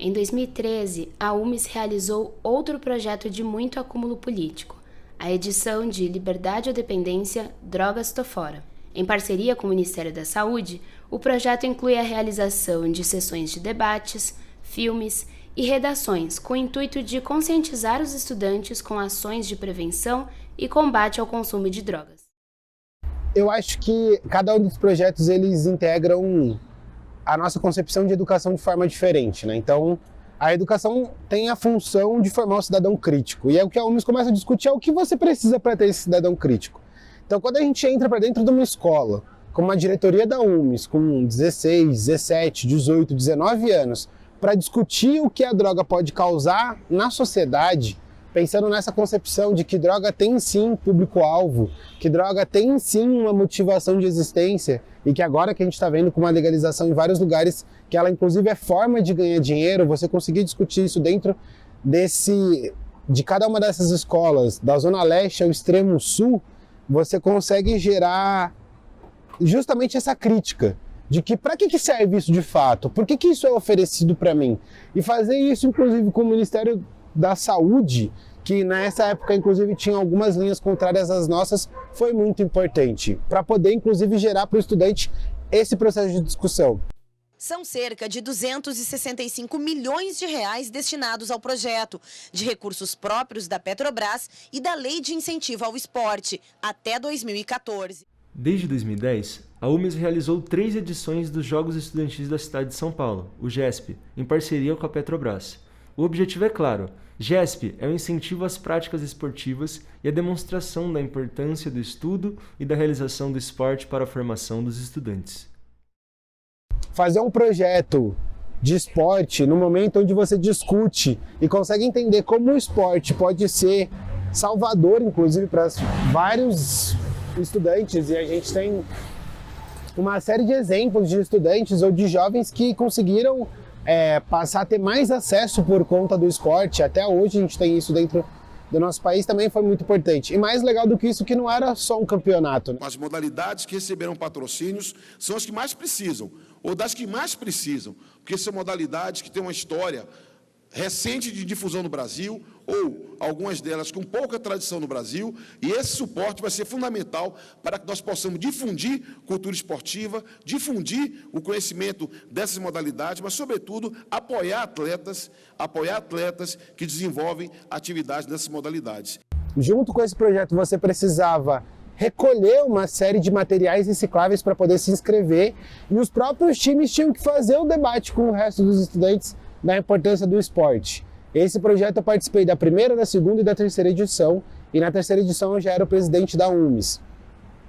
Em 2013, a UMES realizou outro projeto de muito acúmulo político, a edição de Liberdade ou Dependência, Drogas Tô Fora. Em parceria com o Ministério da Saúde, o projeto inclui a realização de sessões de debates, filmes e redações com o intuito de conscientizar os estudantes com ações de prevenção e combate ao consumo de drogas. Eu acho que cada um dos projetos eles integram a nossa concepção de educação de forma diferente, né? Então, a educação tem a função de formar um cidadão crítico. E é o que a UMES começa a discutir, é o que você precisa para ter esse cidadão crítico. Então, quando a gente entra para dentro de uma escola, com uma diretoria da UMES, com 16, 17, 18, 19 anos, para discutir o que a droga pode causar na sociedade, pensando nessa concepção de que droga tem sim público-alvo, que droga tem sim uma motivação de existência, e que agora que a gente está vendo com uma legalização em vários lugares, que ela inclusive é forma de ganhar dinheiro, você conseguir discutir isso dentro de cada uma dessas escolas, da Zona Leste ao Extremo Sul, você consegue gerar justamente essa crítica de que para que serve isso de fato, por que isso é oferecido para mim. E fazer isso, inclusive, com o Ministério da Saúde, que nessa época, inclusive, tinha algumas linhas contrárias às nossas, foi muito importante, para poder, inclusive, gerar para o estudante esse processo de discussão. São cerca de 265 milhões de reais destinados ao projeto, de recursos próprios da Petrobras e da Lei de Incentivo ao Esporte, até 2014. Desde 2010, a UMES realizou 3 edições dos Jogos Estudantis da cidade de São Paulo, o GESP, em parceria com a Petrobras. O objetivo é claro: GESP é o incentivo às práticas esportivas e a demonstração da importância do estudo e da realização do esporte para a formação dos estudantes. Fazer um projeto de esporte no momento onde você discute e consegue entender como o esporte pode ser salvador, inclusive, para vários estudantes, e a gente tem uma série de exemplos de estudantes ou de jovens que conseguiram passar a ter mais acesso por conta do esporte. Até hoje a gente tem isso dentro do nosso país, também foi muito importante. E mais legal do que isso, que não era só um campeonato, né? As modalidades que receberam patrocínios são as que mais precisam, ou das que mais precisam, porque são modalidades que têm uma história recente de difusão no Brasil, ou algumas delas com pouca tradição no Brasil, e esse suporte vai ser fundamental para que nós possamos difundir cultura esportiva, difundir o conhecimento dessas modalidades, mas, sobretudo, apoiar atletas que desenvolvem atividades nessas modalidades. Junto com esse projeto, você precisava recolher uma série de materiais recicláveis para poder se inscrever, e os próprios times tinham que fazer o debate com o resto dos estudantes da importância do esporte. Esse projeto eu participei da primeira, da segunda e da terceira edição, e na terceira edição eu já era o presidente da UMES.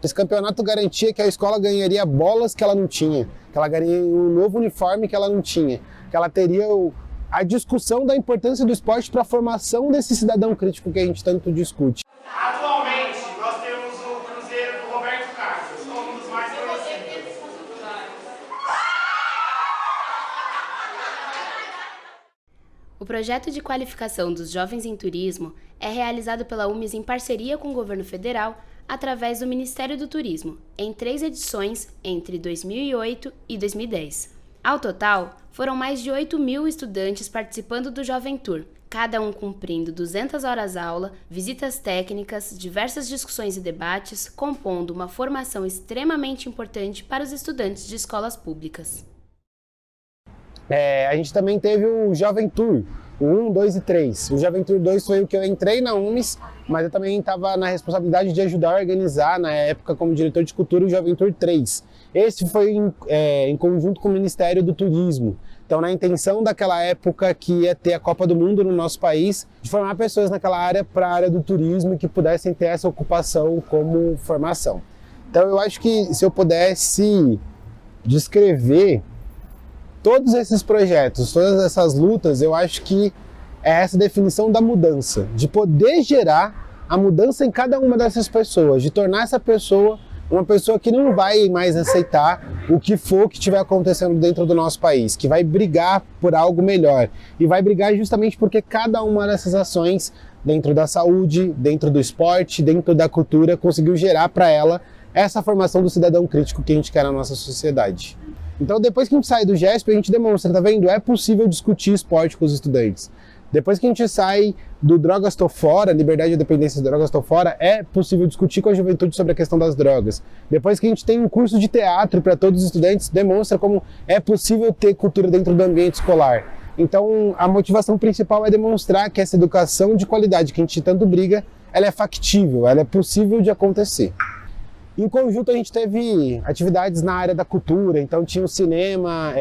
Esse campeonato garantia que a escola ganharia bolas que ela não tinha, que ela ganharia um novo uniforme que ela não tinha, que ela teria a discussão da importância do esporte para a formação desse cidadão crítico que a gente tanto discute. Atualmente, nós temos o Cruzeiro do Roberto Carlos, como um dos mais conhecidos. O projeto de qualificação dos jovens em turismo é realizado pela UMES em parceria com o governo federal através do Ministério do Turismo, em 3 edições entre 2008 e 2010. Ao total, foram mais de 8.000 estudantes participando do Jovem Tour, cada um cumprindo 200 horas-aula, visitas técnicas, diversas discussões e debates, compondo uma formação extremamente importante para os estudantes de escolas públicas. A gente também teve o Jovem Tour, o 1, 2 e 3. O Jovem Tour 2 foi o que eu entrei na UMES, mas eu também estava na responsabilidade de ajudar a organizar, na época, como diretor de cultura, o Jovem Tour 3. Esse foi em conjunto com o Ministério do Turismo. Então, na intenção daquela época que ia ter a Copa do Mundo no nosso país, de formar pessoas naquela área para a área do turismo que pudessem ter essa ocupação como formação. Então, eu acho que se eu pudesse descrever todos esses projetos, todas essas lutas, eu acho que é essa definição da mudança, de poder gerar a mudança em cada uma dessas pessoas, de tornar essa pessoa uma pessoa que não vai mais aceitar o que for que estiver acontecendo dentro do nosso país, que vai brigar por algo melhor. E vai brigar justamente porque cada uma dessas ações, dentro da saúde, dentro do esporte, dentro da cultura, conseguiu gerar para ela essa formação do cidadão crítico que a gente quer na nossa sociedade. Então, depois que a gente sai do GESP, a gente demonstra, tá vendo? É possível discutir esporte com os estudantes. Depois que a gente sai do Drogas Tô Fora, Liberdade e Dependência de Drogas Tô Fora, é possível discutir com a juventude sobre a questão das drogas. Depois que a gente tem um curso de teatro para todos os estudantes, demonstra como é possível ter cultura dentro do ambiente escolar. Então, a motivação principal é demonstrar que essa educação de qualidade que a gente tanto briga, ela é factível, ela é possível de acontecer. Em conjunto, a gente teve atividades na área da cultura, então tinha o cinema,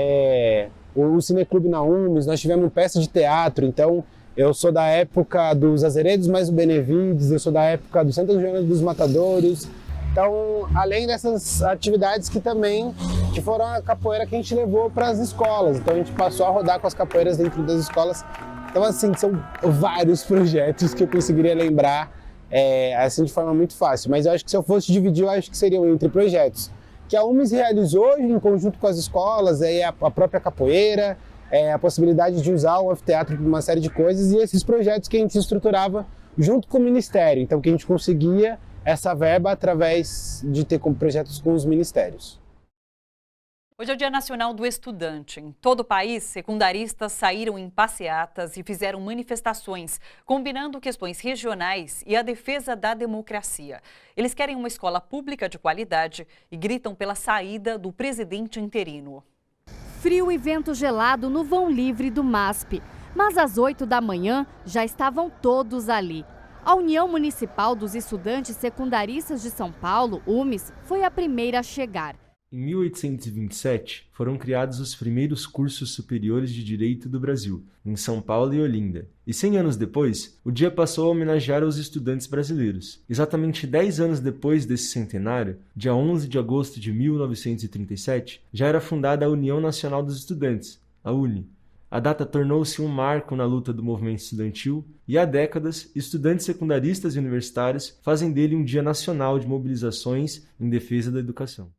o Cineclube na UMES, nós tivemos peça de teatro, então eu sou da época dos Azeredos mais o Benevides, eu sou da época do Santa Joana dos Matadores. Então, além dessas atividades que foram a capoeira que a gente levou para as escolas, então a gente passou a rodar com as capoeiras dentro das escolas. Então, assim, são vários projetos que eu conseguiria lembrar assim de forma muito fácil, mas eu acho que se eu fosse dividir, eu acho que seriam entre projetos que a UMES realizou em conjunto com as escolas, a própria capoeira, a possibilidade de usar o anfiteatro para uma série de coisas, e esses projetos que a gente estruturava junto com o Ministério, então que a gente conseguia essa verba através de ter como projetos com os ministérios. Hoje é o Dia Nacional do Estudante. Em todo o país, secundaristas saíram em passeatas e fizeram manifestações, combinando questões regionais e a defesa da democracia. Eles querem uma escola pública de qualidade e gritam pela saída do presidente interino. Frio e vento gelado no vão livre do MASP. Mas às 8 da manhã já estavam todos ali. A União Municipal dos Estudantes Secundaristas de São Paulo, UMES, foi a primeira a chegar. Em 1827, foram criados os primeiros cursos superiores de Direito do Brasil, em São Paulo e Olinda. E 100 anos depois, o dia passou a homenagear os estudantes brasileiros. Exatamente 10 anos depois desse centenário, dia 11 de agosto de 1937, já era fundada a União Nacional dos Estudantes, a UNE. A data tornou-se um marco na luta do movimento estudantil e há décadas, estudantes secundaristas e universitários fazem dele um dia nacional de mobilizações em defesa da educação.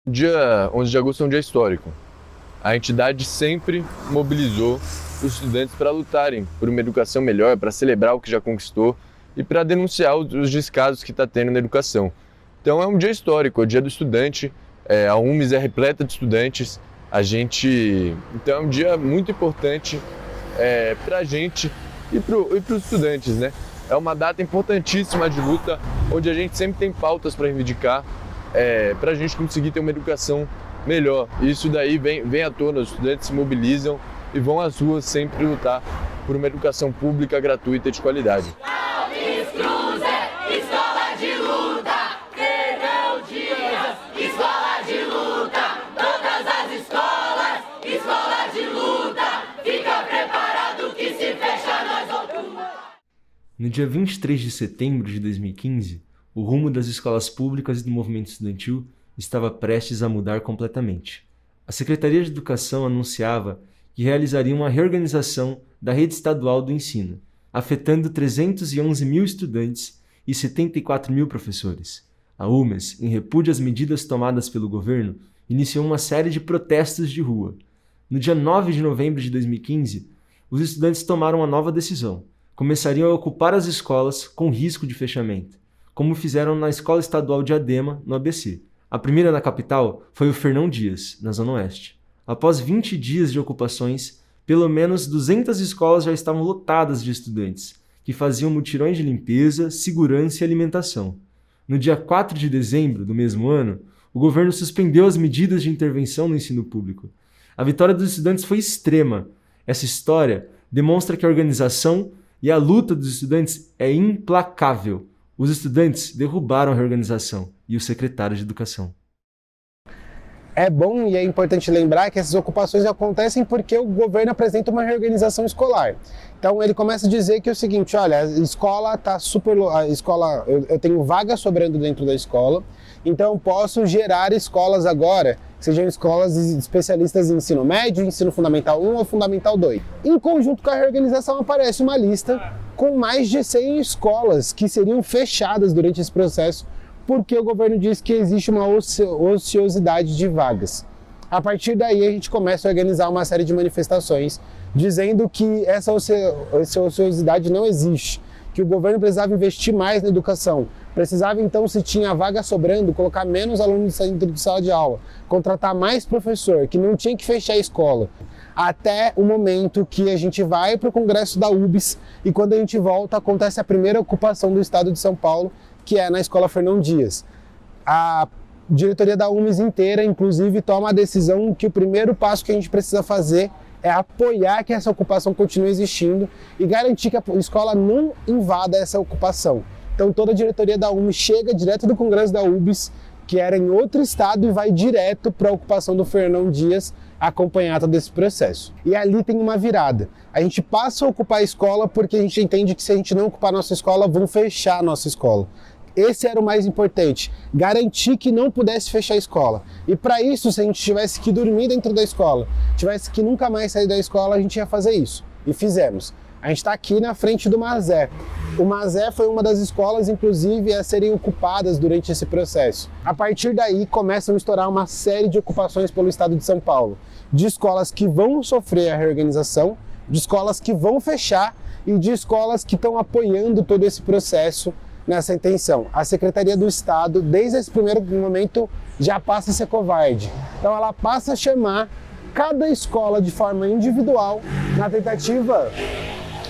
O dia 11 de agosto é um dia histórico. A entidade sempre mobilizou os estudantes para lutarem por uma educação melhor, para celebrar o que já conquistou e para denunciar os descasos que está tendo na educação. Então é um dia histórico, é o dia do estudante, a UMES é repleta de estudantes, então é um dia muito importante para a gente e para os estudantes, né? É uma data importantíssima de luta, onde a gente sempre tem pautas para reivindicar, para a gente conseguir ter uma educação melhor. E isso daí vem à tona, os estudantes se mobilizam e vão às ruas sempre lutar por uma educação pública, gratuita e de qualidade. Alves Cruze, escola de luta, Fernão Dias, escola de luta, todas as escolas, escola de luta, fica preparado que se fecha nós outubro. No dia 23 de setembro de 2015, o rumo das escolas públicas e do movimento estudantil estava prestes a mudar completamente. A Secretaria de Educação anunciava que realizaria uma reorganização da rede estadual do ensino, afetando 311 mil estudantes e 74 mil professores. A UMES, em repúdio às medidas tomadas pelo governo, iniciou uma série de protestos de rua. No dia 9 de novembro de 2015, os estudantes tomaram uma nova decisão. Começariam a ocupar as escolas com risco de fechamento, como fizeram na Escola Estadual de Adema, no ABC. A primeira na capital foi o Fernão Dias, na Zona Oeste. Após 20 dias de ocupações, pelo menos 200 escolas já estavam lotadas de estudantes, que faziam mutirões de limpeza, segurança e alimentação. No dia 4 de dezembro do mesmo ano, o governo suspendeu as medidas de intervenção no ensino público. A vitória dos estudantes foi extrema. Essa história demonstra que a organização e a luta dos estudantes é implacável. Os estudantes derrubaram a reorganização e o secretário de Educação. É bom e é importante lembrar que essas ocupações acontecem porque o governo apresenta uma reorganização escolar. Então ele começa a dizer que é o seguinte, olha, a escola está eu tenho vaga sobrando dentro da escola, então eu posso gerar escolas agora, que sejam escolas especialistas em ensino médio, ensino fundamental 1 ou fundamental 2. Em conjunto com a reorganização aparece uma lista com mais de 100 escolas que seriam fechadas durante esse processo, porque o governo diz que existe uma ociosidade de vagas. A partir daí a gente começa a organizar uma série de manifestações dizendo que essa ociosidade não existe, que o governo precisava investir mais na educação, precisava então, se tinha vaga sobrando, colocar menos alunos dentro de sala de aula, contratar mais professor, que não tinha que fechar a escola. Até o momento que a gente vai para o congresso da UBS e quando a gente volta acontece a primeira ocupação do estado de São Paulo, que é na Escola Fernão Dias. A diretoria da UMES inteira, inclusive, toma a decisão que o primeiro passo que a gente precisa fazer é apoiar que essa ocupação continue existindo e garantir que a escola não invada essa ocupação. Então toda a diretoria da UMES chega direto do congresso da UBS, que era em outro estado, e vai direto para a ocupação do Fernão Dias, acompanhada desse processo. E ali tem uma virada. A gente passa a ocupar a escola porque a gente entende que se a gente não ocupar a nossa escola, vão fechar a nossa escola. Esse era o mais importante, garantir que não pudesse fechar a escola. E para isso, se a gente tivesse que dormir dentro da escola, tivesse que nunca mais sair da escola, a gente ia fazer isso. E fizemos. A gente está aqui na frente do Mazé. O Mazé foi uma das escolas, inclusive, a serem ocupadas durante esse processo. A partir daí, começam a estourar uma série de ocupações pelo estado de São Paulo, de escolas que vão sofrer a reorganização, de escolas que vão fechar e de escolas que estão apoiando todo esse processo nessa intenção. A Secretaria do Estado, desde esse primeiro momento, já passa a ser covarde. Então ela passa a chamar cada escola de forma individual na tentativa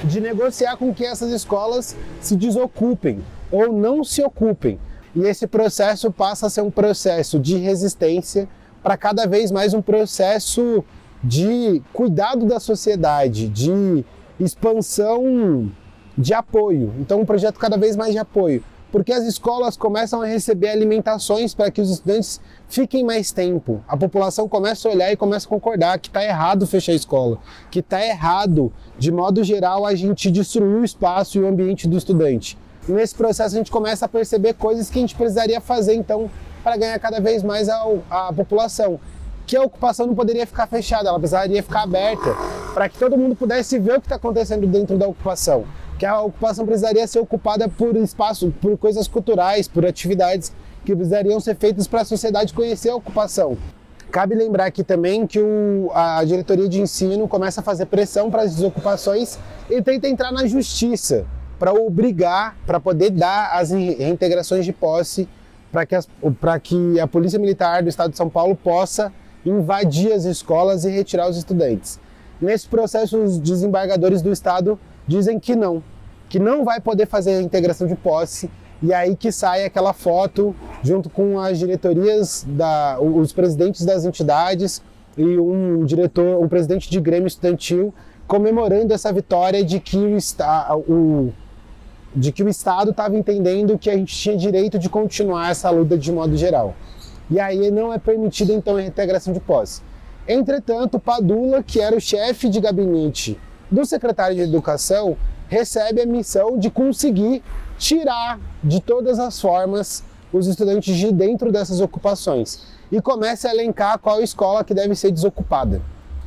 de negociar com que essas escolas se desocupem ou não se ocupem. E esse processo passa a ser um processo de resistência para cada vez mais um processo de cuidado da sociedade, de expansão de apoio. Então um projeto cada vez mais de apoio. Porque as escolas começam a receber alimentações para que os estudantes fiquem mais tempo. A população começa a olhar e começa a concordar que está errado fechar a escola, que está errado, de modo geral, a gente destruir o espaço e o ambiente do estudante. Nesse processo a gente começa a perceber coisas que a gente precisaria fazer, então, para ganhar cada vez mais a população. Que a ocupação não poderia ficar fechada, ela precisaria ficar aberta, para que todo mundo pudesse ver o que está acontecendo dentro da ocupação. Que a ocupação precisaria ser ocupada por espaço, por coisas culturais, por atividades que precisariam ser feitas para a sociedade conhecer a ocupação. Cabe lembrar aqui também que a diretoria de ensino começa a fazer pressão para as desocupações e tenta entrar na justiça para obrigar, para poder dar as reintegrações de posse, para que a Polícia Militar do Estado de São Paulo possa invadir as escolas e retirar os estudantes. Nesse processo, os desembargadores do Estado dizem que não vai poder fazer a integração de posse, e aí que sai aquela foto junto com as diretorias, os presidentes das entidades e um presidente de Grêmio Estudantil comemorando essa vitória de que o Estado estava entendendo que a gente tinha direito de continuar essa luta de modo geral. E aí não é permitida então a reintegração de posse. Entretanto, Padula, que era o chefe de gabinete do secretário de Educação, recebe a missão de conseguir tirar de todas as formas os estudantes de dentro dessas ocupações e começa a elencar qual escola que deve ser desocupada.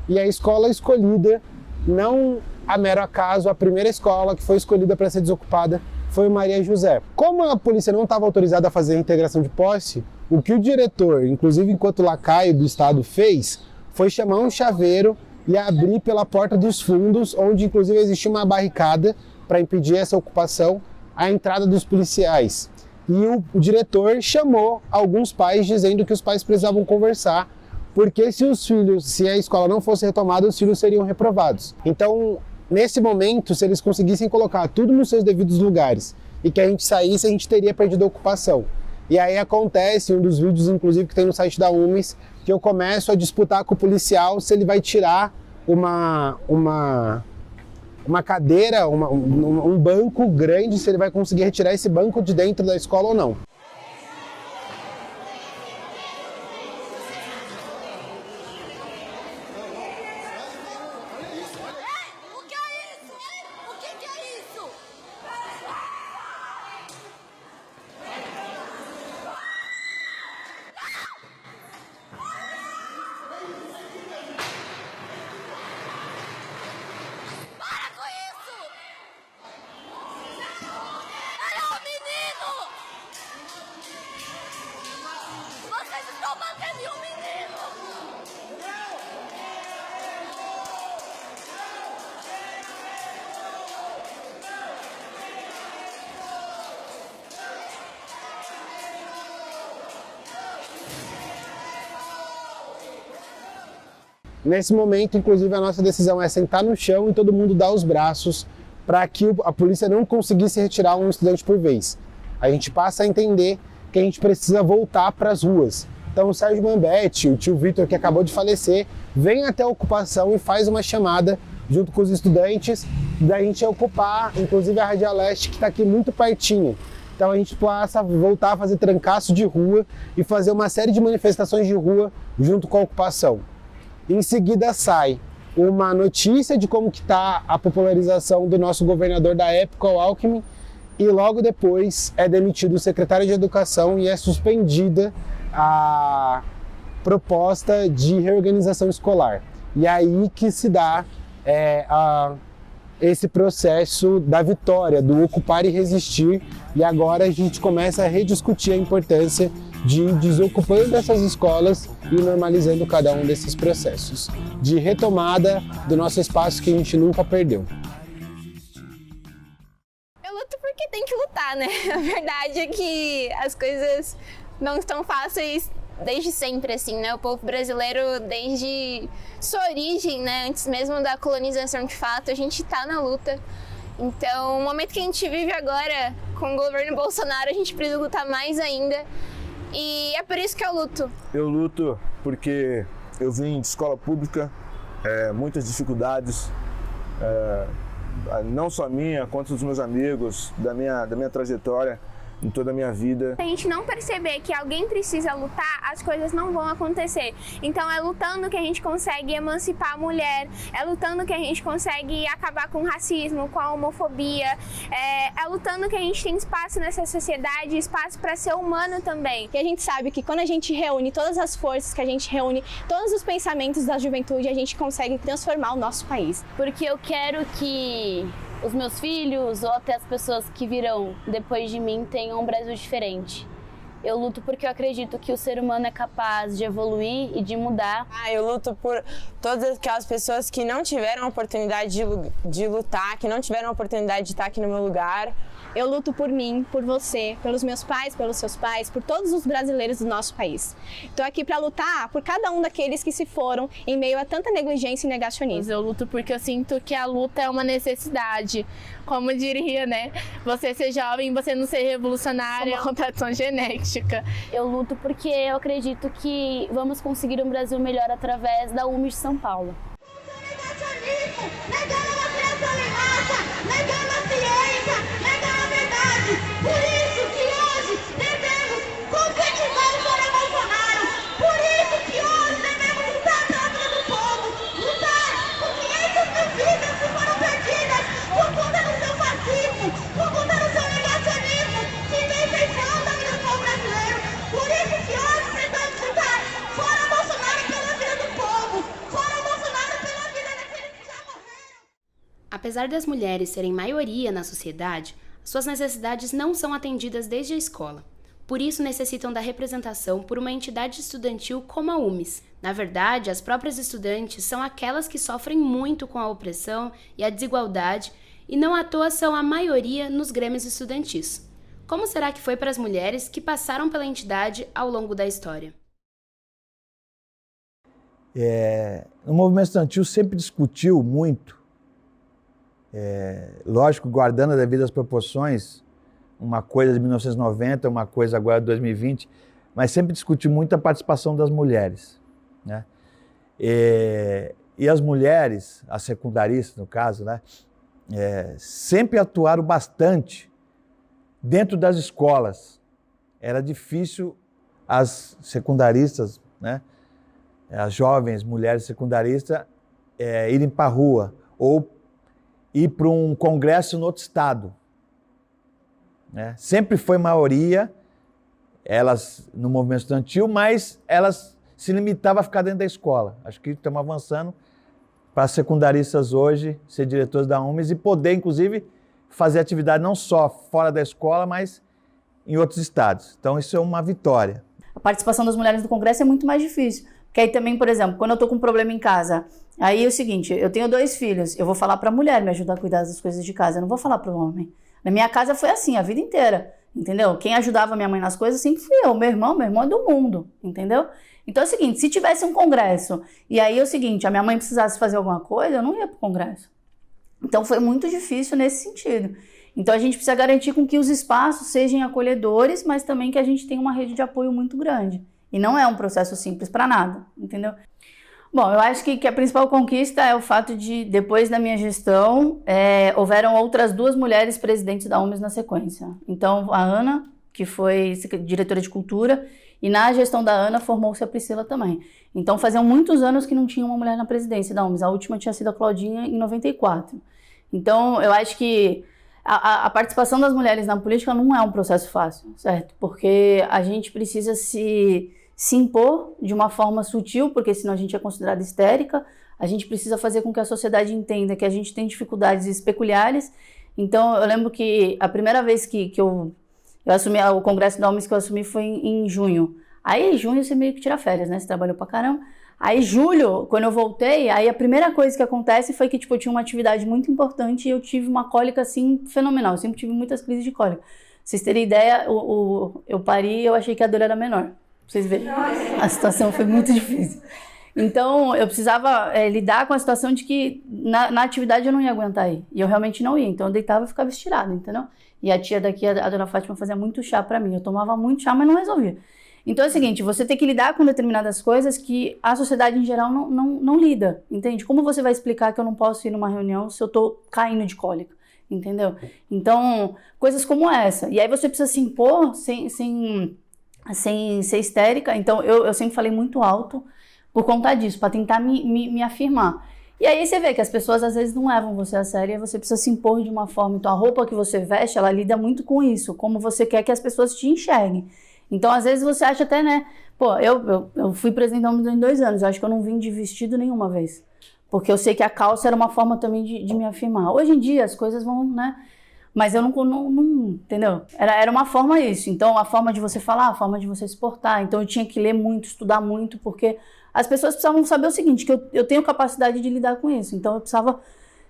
E a escola escolhida, não a mero acaso, a primeira escola que foi escolhida para ser desocupada foi o Maria José. Como a polícia não estava autorizada a fazer a integração de posse, o que o diretor, inclusive enquanto lacaio do Estado, fez foi chamar um chaveiro e abrir pela porta dos fundos, onde inclusive existia uma barricada para impedir essa ocupação, a entrada dos policiais. E o diretor chamou alguns pais dizendo que os pais precisavam conversar, porque se a escola não fosse retomada, os filhos seriam reprovados. Então, nesse momento, se eles conseguissem colocar tudo nos seus devidos lugares e que a gente saísse, a gente teria perdido a ocupação. E aí acontece, um dos vídeos inclusive que tem no site da UMES, que eu começo a disputar com o policial se ele vai tirar uma cadeira, um banco grande, se ele vai conseguir retirar esse banco de dentro da escola ou não. Nesse momento, inclusive, a nossa decisão é sentar no chão e todo mundo dar os braços para que a polícia não conseguisse retirar um estudante por vez. A gente passa a entender que a gente precisa voltar para as ruas. Então o Sérgio Mambetti, o tio Vitor, que acabou de falecer, vem até a ocupação e faz uma chamada junto com os estudantes da gente ocupar, inclusive a Radial Leste, que está aqui muito pertinho. Então a gente passa a voltar a fazer trancaço de rua e fazer uma série de manifestações de rua junto com a ocupação. Em seguida sai uma notícia de como que está a popularização do nosso governador da época, o Alckmin, e logo depois é demitido o secretário de Educação e é suspendida a proposta de reorganização escolar. E aí que se dá esse processo da vitória, do ocupar e resistir, e agora a gente começa a rediscutir a importância de ir desocupando essas escolas e normalizando cada um desses processos de retomada do nosso espaço que a gente nunca perdeu. Eu luto porque tem que lutar. lutar, né? A verdade é que as coisas não estão fáceis desde sempre, assim, né? O povo brasileiro, desde sua origem, né? Antes mesmo da colonização de fato, a gente tá na luta. Então, o momento que a gente vive agora, com o governo Bolsonaro, a gente precisa lutar mais ainda. E é por isso que eu luto. Eu luto porque eu vim de escola pública, muitas dificuldades, não só minha, quanto dos meus amigos, da minha trajetória, em toda a minha vida. Se a gente não perceber que alguém precisa lutar, as coisas não vão acontecer. Então é lutando que a gente consegue emancipar a mulher, é lutando que a gente consegue acabar com o racismo, com a homofobia, é lutando que a gente tem espaço nessa sociedade, espaço para ser humano também. E a gente sabe que quando a gente reúne todas as forças, que a gente reúne todos os pensamentos da juventude, a gente consegue transformar o nosso país. Porque eu quero que os meus filhos ou até as pessoas que virão depois de mim tenham um Brasil diferente. Eu luto porque eu acredito que o ser humano é capaz de evoluir e de mudar. Eu luto por todas aquelas pessoas que não tiveram a oportunidade de lutar, que não tiveram a oportunidade de estar aqui no meu lugar. Eu luto por mim, por você, pelos meus pais, pelos seus pais, por todos os brasileiros do nosso país. Estou aqui para lutar por cada um daqueles que se foram em meio a tanta negligência e negacionismo. Eu luto porque eu sinto que a luta é uma necessidade. Como diria, né? Você ser jovem, você não ser revolucionário, é uma contradição genética. Eu luto porque eu acredito que vamos conseguir um Brasil melhor através da UMES de São Paulo. Por isso que hoje devemos conscientizar o Fora Bolsonaro. Por isso que hoje devemos lutar pela vida do povo. Lutar por 500 mil vidas que foram perdidas por conta do seu fascismo, por conta do seu negacionismo, que vem ceifando a vida do povo brasileiro. Por isso que hoje precisamos lutar fora Bolsonaro pela vida do povo. Fora Bolsonaro pela vida daqueles que já morreram. Apesar das mulheres serem maioria na sociedade, suas necessidades não são atendidas desde a escola. Por isso, necessitam da representação por uma entidade estudantil como a UMES. Na verdade, as próprias estudantes são aquelas que sofrem muito com a opressão e a desigualdade e não à toa são a maioria nos grêmios estudantis. Como será que foi para as mulheres que passaram pela entidade ao longo da história? O movimento estudantil sempre discutiu muito, lógico, guardando as devidas proporções, uma coisa de 1990, uma coisa agora de 2020, mas sempre discutiu muito a participação das mulheres, né? E as mulheres, as secundaristas no caso, né, sempre atuaram bastante dentro das escolas. Era difícil as secundaristas, né, as jovens mulheres secundaristas irem para a rua ou ir para um congresso no outro estado, né? Sempre foi maioria, elas no movimento estudantil, mas elas se limitavam a ficar dentro da escola. Acho que estamos avançando para as secundaristas hoje ser diretores da UMES e poder, inclusive, fazer atividade não só fora da escola, mas em outros estados. Então, isso é uma vitória. A participação das mulheres no congresso é muito mais difícil. Porque aí também, por exemplo, quando eu estou com um problema em casa, aí é o seguinte, eu tenho 2 filhos, eu vou falar para a mulher me ajudar a cuidar das coisas de casa, eu não vou falar para o homem. Na minha casa foi assim, a vida inteira, entendeu? Quem ajudava minha mãe nas coisas sempre fui eu, meu irmão é do mundo, entendeu? Então é o seguinte, se tivesse um congresso, e aí é o seguinte, a minha mãe precisasse fazer alguma coisa, eu não ia para o congresso. Então foi muito difícil nesse sentido. Então a gente precisa garantir com que os espaços sejam acolhedores, mas também que a gente tenha uma rede de apoio muito grande. E não é um processo simples para nada, entendeu? Bom, eu acho que a principal conquista é o fato de, depois da minha gestão, houveram outras 2 mulheres presidentes da UMES na sequência. Então, a Ana, que foi diretora de cultura, e na gestão da Ana formou-se a Priscila também. Então, faziam muitos anos que não tinha uma mulher na presidência da UMES. A última tinha sido a Claudinha em 94. Então, eu acho que a participação das mulheres na política não é um processo fácil, certo? Porque a gente precisa se impor de uma forma sutil, porque senão a gente é considerada histérica. A gente precisa fazer com que a sociedade entenda que a gente tem dificuldades peculiares. Então, eu lembro que a primeira vez que eu assumi o congresso da UMES, que eu assumi foi em junho. Aí, em junho, você meio que tira férias, né? Você trabalhou pra caramba. Aí, julho, quando eu voltei, aí a primeira coisa que acontece foi que, eu tinha uma atividade muito importante e eu tive uma cólica, assim, fenomenal. Eu sempre tive muitas crises de cólica. vocês terem ideia, eu pari e eu achei que a dor era menor. Pra vocês verem. A situação foi muito difícil. Então, eu precisava lidar com a situação de que na atividade eu não ia aguentar ir. E eu realmente não ia. Então, eu deitava e ficava estirada, entendeu? E a tia daqui, a dona Fátima, fazia muito chá pra mim. Eu tomava muito chá, mas não resolvia. Então, é o seguinte, você tem que lidar com determinadas coisas que a sociedade, em geral, não lida, entende? Como você vai explicar que eu não posso ir numa reunião se eu tô caindo de cólica, entendeu? Então, coisas como essa. E aí você precisa se impor sem ser histérica. Então, eu sempre falei muito alto, por conta disso, para tentar me afirmar. E aí você vê que as pessoas às vezes não levam você a sério e você precisa se impor de uma forma. Então a roupa que você veste, ela lida muito com isso, como você quer que as pessoas te enxerguem. Então às vezes você acha até, né, pô, eu fui presidente da OMS em 2 anos, eu acho que eu não vim de vestido nenhuma vez. Porque eu sei que a calça era uma forma também de me afirmar. Hoje em dia as coisas vão, né, mas eu não entendeu? Era uma forma isso. Então a forma de você falar, a forma de você se portar. Então eu tinha que ler muito, estudar muito, porque as pessoas precisavam saber o seguinte, que eu tenho capacidade de lidar com isso, então eu precisava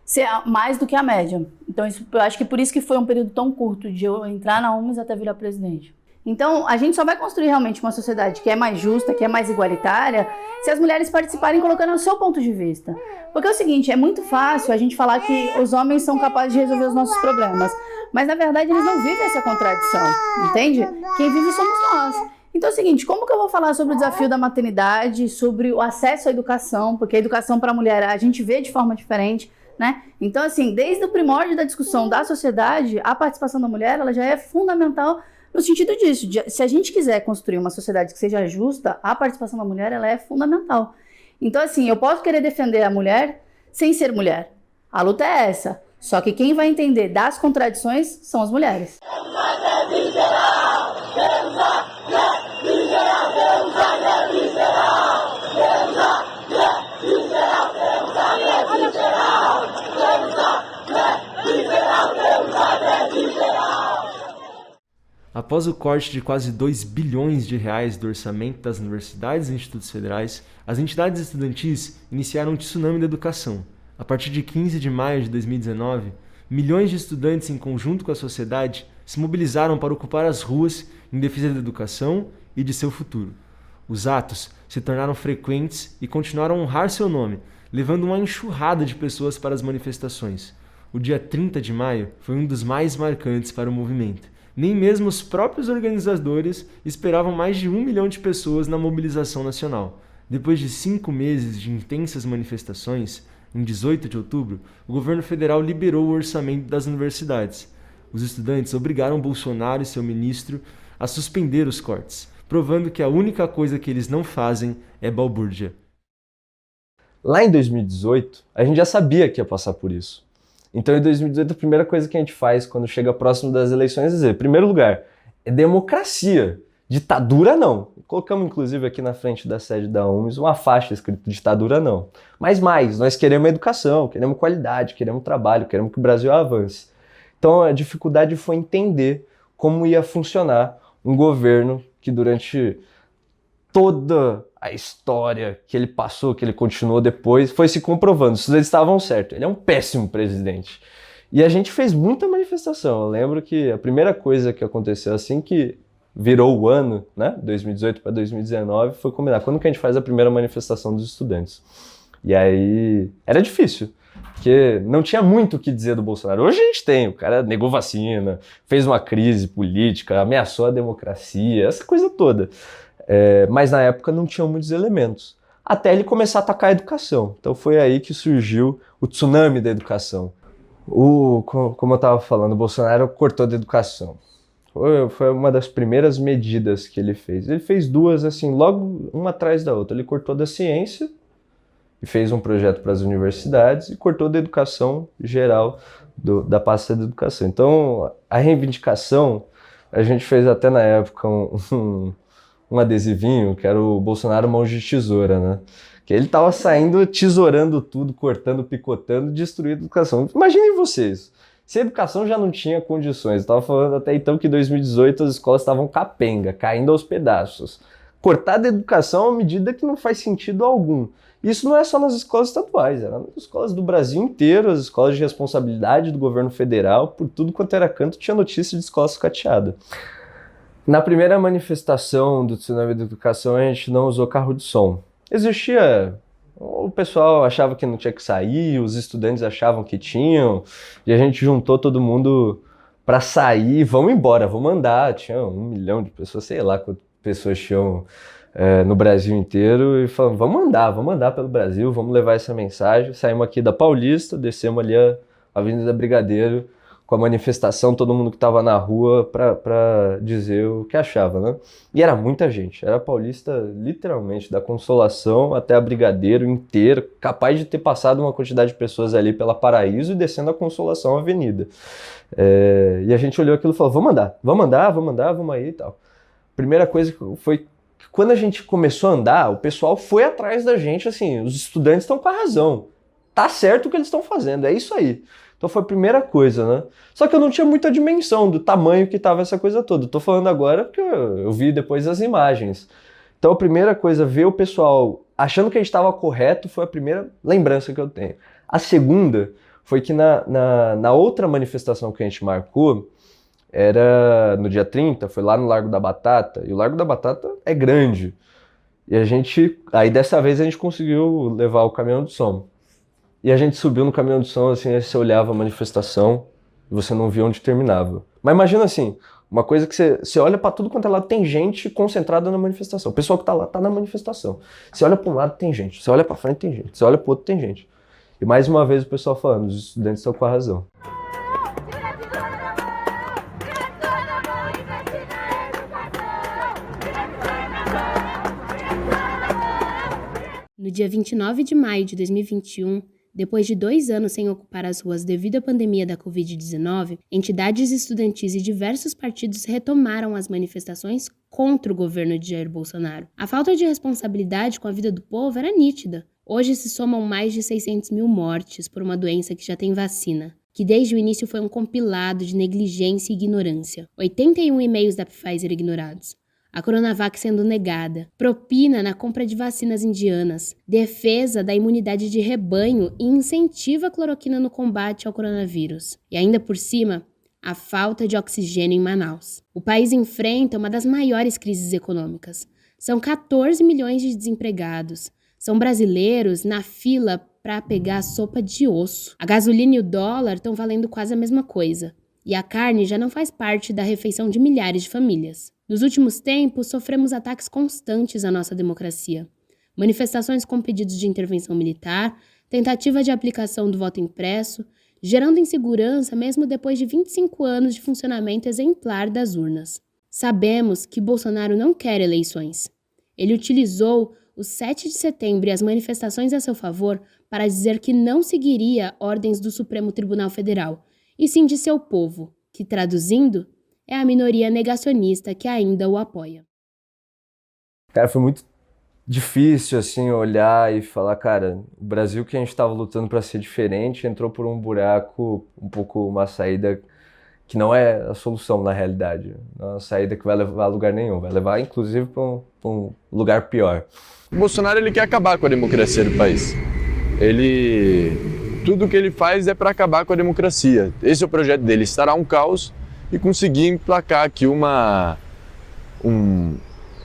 ser mais do que a média. Então eu acho que por isso que foi um período tão curto, de eu entrar na OMS até virar presidente. Então a gente só vai construir realmente uma sociedade que é mais justa, que é mais igualitária, se as mulheres participarem colocando o seu ponto de vista. Porque é o seguinte, é muito fácil a gente falar que os homens são capazes de resolver os nossos problemas, mas na verdade eles não vivem essa contradição, entende? Quem vive somos nós. Então é o seguinte, como que eu vou falar sobre o desafio da maternidade, sobre o acesso à educação, porque a educação para a mulher a gente vê de forma diferente, né? Então assim, desde o primórdio da discussão da sociedade, a participação da mulher, ela já é fundamental no sentido disso, se a gente quiser construir uma sociedade que seja justa, a participação da mulher, ela é fundamental. Então assim, eu posso querer defender a mulher sem ser mulher. A luta é essa. Só que quem vai entender das contradições são as mulheres. Após o corte de quase 2 bilhões de reais do orçamento das universidades e institutos federais, as entidades estudantis iniciaram um tsunami da educação. A partir de 15 de maio de 2019, milhões de estudantes, em conjunto com a sociedade, se mobilizaram para ocupar as ruas em defesa da educação e de seu futuro. Os atos se tornaram frequentes e continuaram a honrar seu nome, levando uma enxurrada de pessoas para as manifestações. O dia 30 de maio foi um dos mais marcantes para o movimento. Nem mesmo os próprios organizadores esperavam mais de 1 milhão de pessoas na mobilização nacional. Depois de 5 meses de intensas manifestações, em 18 de outubro, o governo federal liberou o orçamento das universidades. Os estudantes obrigaram Bolsonaro e seu ministro a suspender os cortes, provando que a única coisa que eles não fazem é balbúrdia. Lá em 2018, a gente já sabia que ia passar por isso. Então, em 2018, a primeira coisa que a gente faz quando chega próximo das eleições é dizer, em primeiro lugar, é democracia. Ditadura não. Colocamos, inclusive, aqui na frente da sede da UMS uma faixa escrito ditadura não. Mas mais, nós queremos educação, queremos qualidade, queremos trabalho, queremos que o Brasil avance. Então, a dificuldade foi entender como ia funcionar um governo que durante toda a história que ele passou, que ele continuou depois, foi se comprovando. Os estudantes estavam certos. Ele é um péssimo presidente. E a gente fez muita manifestação. Eu lembro que a primeira coisa que aconteceu assim que virou o ano, né, 2018 para 2019, foi combinar quando que a gente faz a primeira manifestação dos estudantes. E aí era difícil, porque não tinha muito o que dizer do Bolsonaro. Hoje a gente tem, o cara negou vacina, fez uma crise política, ameaçou a democracia, essa coisa toda. Mas na época não tinham muitos elementos, até ele começar a atacar a educação. Então foi aí que surgiu o tsunami da educação. Como eu estava falando, o Bolsonaro cortou da educação. Foi uma das primeiras medidas que ele fez. Ele fez duas, assim, logo uma atrás da outra. Ele cortou da ciência e fez um projeto para as universidades e cortou da educação geral, da pasta da educação. Então, a reivindicação, a gente fez até na época um adesivinho, que era o Bolsonaro mão de tesoura, né? Que ele estava saindo, tesourando tudo, cortando, picotando, destruindo a educação. Imaginem vocês, se a educação já não tinha condições, eu estava falando até então que em 2018 as escolas estavam capenga, caindo aos pedaços. Cortar da educação é uma medida que não faz sentido algum. Isso não é só nas escolas estaduais, era nas escolas do Brasil inteiro, as escolas de responsabilidade do governo federal, por tudo quanto era canto tinha notícia de escola sucateada. Na primeira manifestação do Tsunami da Educação, a gente não usou carro de som. Existia... O pessoal achava que não tinha que sair, os estudantes achavam que tinham, e a gente juntou todo mundo para sair, vamos embora, vamos andar. Tinha 1 milhão de pessoas, sei lá quantas pessoas tinham no Brasil inteiro, e falamos, vamos andar pelo Brasil, vamos levar essa mensagem. Saímos aqui da Paulista, descemos ali a Avenida Brigadeiro, com a manifestação, todo mundo que estava na rua para dizer o que achava, né? E era muita gente, era a Paulista literalmente, da Consolação até a Brigadeiro inteira, capaz de ter passado uma quantidade de pessoas ali pela Paraíso e descendo a Consolação Avenida. E a gente olhou aquilo e falou, vamos aí e tal. Primeira coisa foi que quando a gente começou a andar, o pessoal foi atrás da gente, assim, os estudantes estão com a razão, tá certo o que eles estão fazendo, é isso aí. Então foi a primeira coisa, né? Só que eu não tinha muita dimensão do tamanho que tava essa coisa toda. Tô falando agora porque eu vi depois as imagens. Então a primeira coisa, ver o pessoal achando que a gente estava correto, foi a primeira lembrança que eu tenho. A segunda foi que na outra manifestação que a gente marcou, era no dia 30, foi lá no Largo da Batata, e o Largo da Batata é grande. E aí dessa vez a gente conseguiu levar o caminhão de som. E a gente subiu no caminhão de som, assim, aí você olhava a manifestação e você não via onde terminava. Mas imagina assim, uma coisa que você olha pra tudo quanto é lado, tem gente concentrada na manifestação. O pessoal que tá lá tá na manifestação. Você olha pra um lado, tem gente. Você olha pra frente, tem gente. Você olha pro outro, tem gente. E mais uma vez o pessoal falando, os estudantes estão com a razão. No dia 29 de maio de 2021, depois de 2 anos sem ocupar as ruas devido à pandemia da Covid-19, entidades estudantis e diversos partidos retomaram as manifestações contra o governo de Jair Bolsonaro. A falta de responsabilidade com a vida do povo era nítida. Hoje se somam mais de 600 mil mortes por uma doença que já tem vacina, que desde o início foi um compilado de negligência e ignorância. 81 e-mails da Pfizer ignorados. A Coronavac sendo negada, propina na compra de vacinas indianas, defesa da imunidade de rebanho e incentiva a cloroquina no combate ao coronavírus. E ainda por cima, a falta de oxigênio em Manaus. O país enfrenta uma das maiores crises econômicas. São 14 milhões de desempregados. São brasileiros na fila para pegar a sopa de osso. A gasolina e o dólar estão valendo quase a mesma coisa. E a carne já não faz parte da refeição de milhares de famílias. Nos últimos tempos, sofremos ataques constantes à nossa democracia. Manifestações com pedidos de intervenção militar, tentativa de aplicação do voto impresso, gerando insegurança mesmo depois de 25 anos de funcionamento exemplar das urnas. Sabemos que Bolsonaro não quer eleições. Ele utilizou o 7 de setembro e as manifestações a seu favor para dizer que não seguiria ordens do Supremo Tribunal Federal, e sim de seu povo, que, traduzindo, é a minoria negacionista que ainda o apoia. Cara, foi muito difícil, assim, olhar e falar, cara, o Brasil que a gente estava lutando para ser diferente entrou por um buraco, uma saída que não é a solução na realidade. Não é uma saída que vai levar a lugar nenhum, vai levar, inclusive, para um lugar pior. O Bolsonaro, ele quer acabar com a democracia do país. Tudo que ele faz é para acabar com a democracia. Esse é o projeto dele, instaurar um caos e conseguir emplacar aqui um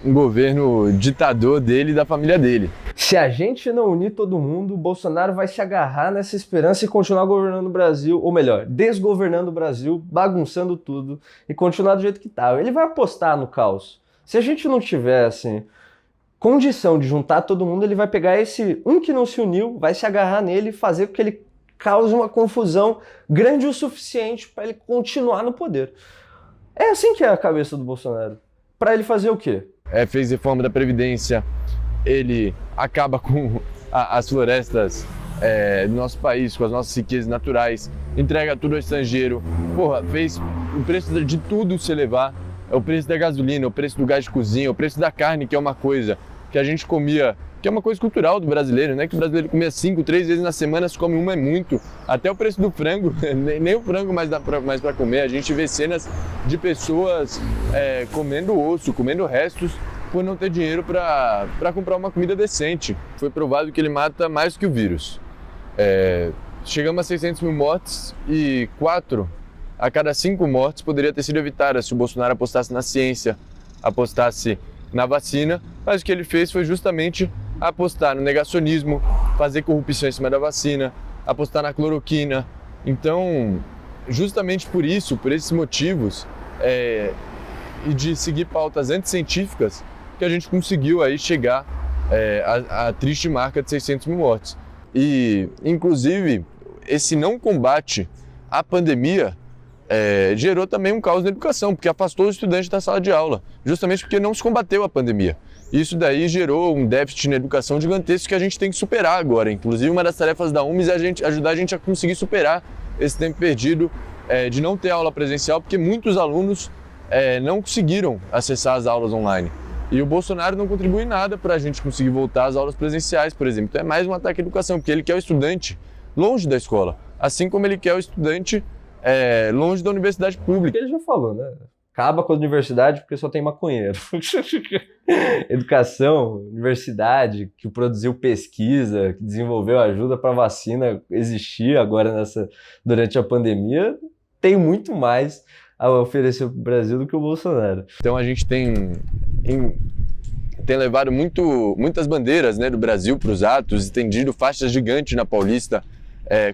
governo ditador dele e da família dele. Se a gente não unir todo mundo, o Bolsonaro vai se agarrar nessa esperança e continuar governando o Brasil, ou melhor, desgovernando o Brasil, bagunçando tudo e continuar do jeito que tá. Ele vai apostar no caos. Se a gente não tiver, assim, condição de juntar todo mundo, ele vai pegar esse que não se uniu, vai se agarrar nele e fazer com que ele cause uma confusão grande o suficiente para ele continuar no poder. É assim que é a cabeça do Bolsonaro. Para ele fazer o quê? Fez reforma da Previdência, ele acaba com as florestas do nosso país, com as nossas riquezas naturais, entrega tudo ao estrangeiro. Fez o preço de tudo se elevar, é o preço da gasolina, o preço do gás de cozinha, o preço da carne, que é uma coisa que a gente comia, que é uma coisa cultural do brasileiro, né? Que o brasileiro comia 5, 3 vezes na semana, se come uma é muito. Até o preço do frango, nem o frango mais dá mais para comer. A gente vê cenas de pessoas comendo osso, comendo restos por não ter dinheiro para comprar uma comida decente. Foi provado que ele mata mais que o vírus. Chegamos a 600 mil mortes e 4 a cada 5 mortes poderia ter sido evitada se o Bolsonaro apostasse na ciência, apostasse na vacina, mas o que ele fez foi justamente apostar no negacionismo, fazer corrupção em cima da vacina, apostar na cloroquina. Então, justamente por isso, por esses motivos, e de seguir pautas anticientíficas, que a gente conseguiu aí chegar à triste marca de 600 mil mortes. E, inclusive, esse não combate à pandemia gerou também um caos na educação, porque afastou os estudantes da sala de aula, justamente porque não se combateu a pandemia. Isso daí gerou um déficit na educação gigantesco que a gente tem que superar agora. Inclusive, uma das tarefas da UMES é ajudar a gente a conseguir superar esse tempo perdido de não ter aula presencial, porque muitos alunos não conseguiram acessar as aulas online. E o Bolsonaro não contribui em nada para a gente conseguir voltar às aulas presenciais, por exemplo. Então é mais um ataque à educação, porque ele quer o estudante longe da escola, assim como ele quer o estudante longe da universidade pública. Ele já falou, né? Acaba com a universidade porque só tem maconheiro. Educação, universidade, que produziu pesquisa, que desenvolveu ajuda para a vacina existir agora durante a pandemia, tem muito mais a oferecer para o Brasil do que o Bolsonaro. Então a gente tem levado muitas bandeiras, né, do Brasil para os atos, estendido faixas gigantes na Paulista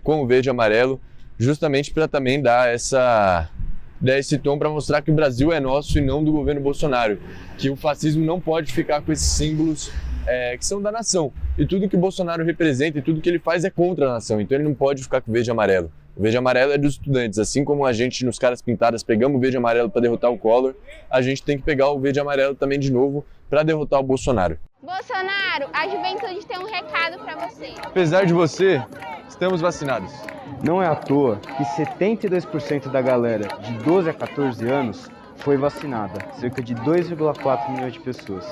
com o verde e amarelo, justamente para também dar esse tom para mostrar que o Brasil é nosso e não do governo Bolsonaro, que o fascismo não pode ficar com esses símbolos que são da nação. E tudo que o Bolsonaro representa e tudo que ele faz é contra a nação, então ele não pode ficar com o verde e amarelo. O verde e amarelo é dos estudantes, assim como a gente nos Caras Pintadas pegamos o verde e amarelo para derrotar o Collor, a gente tem que pegar o verde e amarelo também de novo para derrotar o Bolsonaro. Bolsonaro, a juventude tem um recado para você. Apesar de você, estamos vacinados. Não é à toa que 72% da galera de 12 a 14 anos foi vacinada, cerca de 2,4 milhões de pessoas.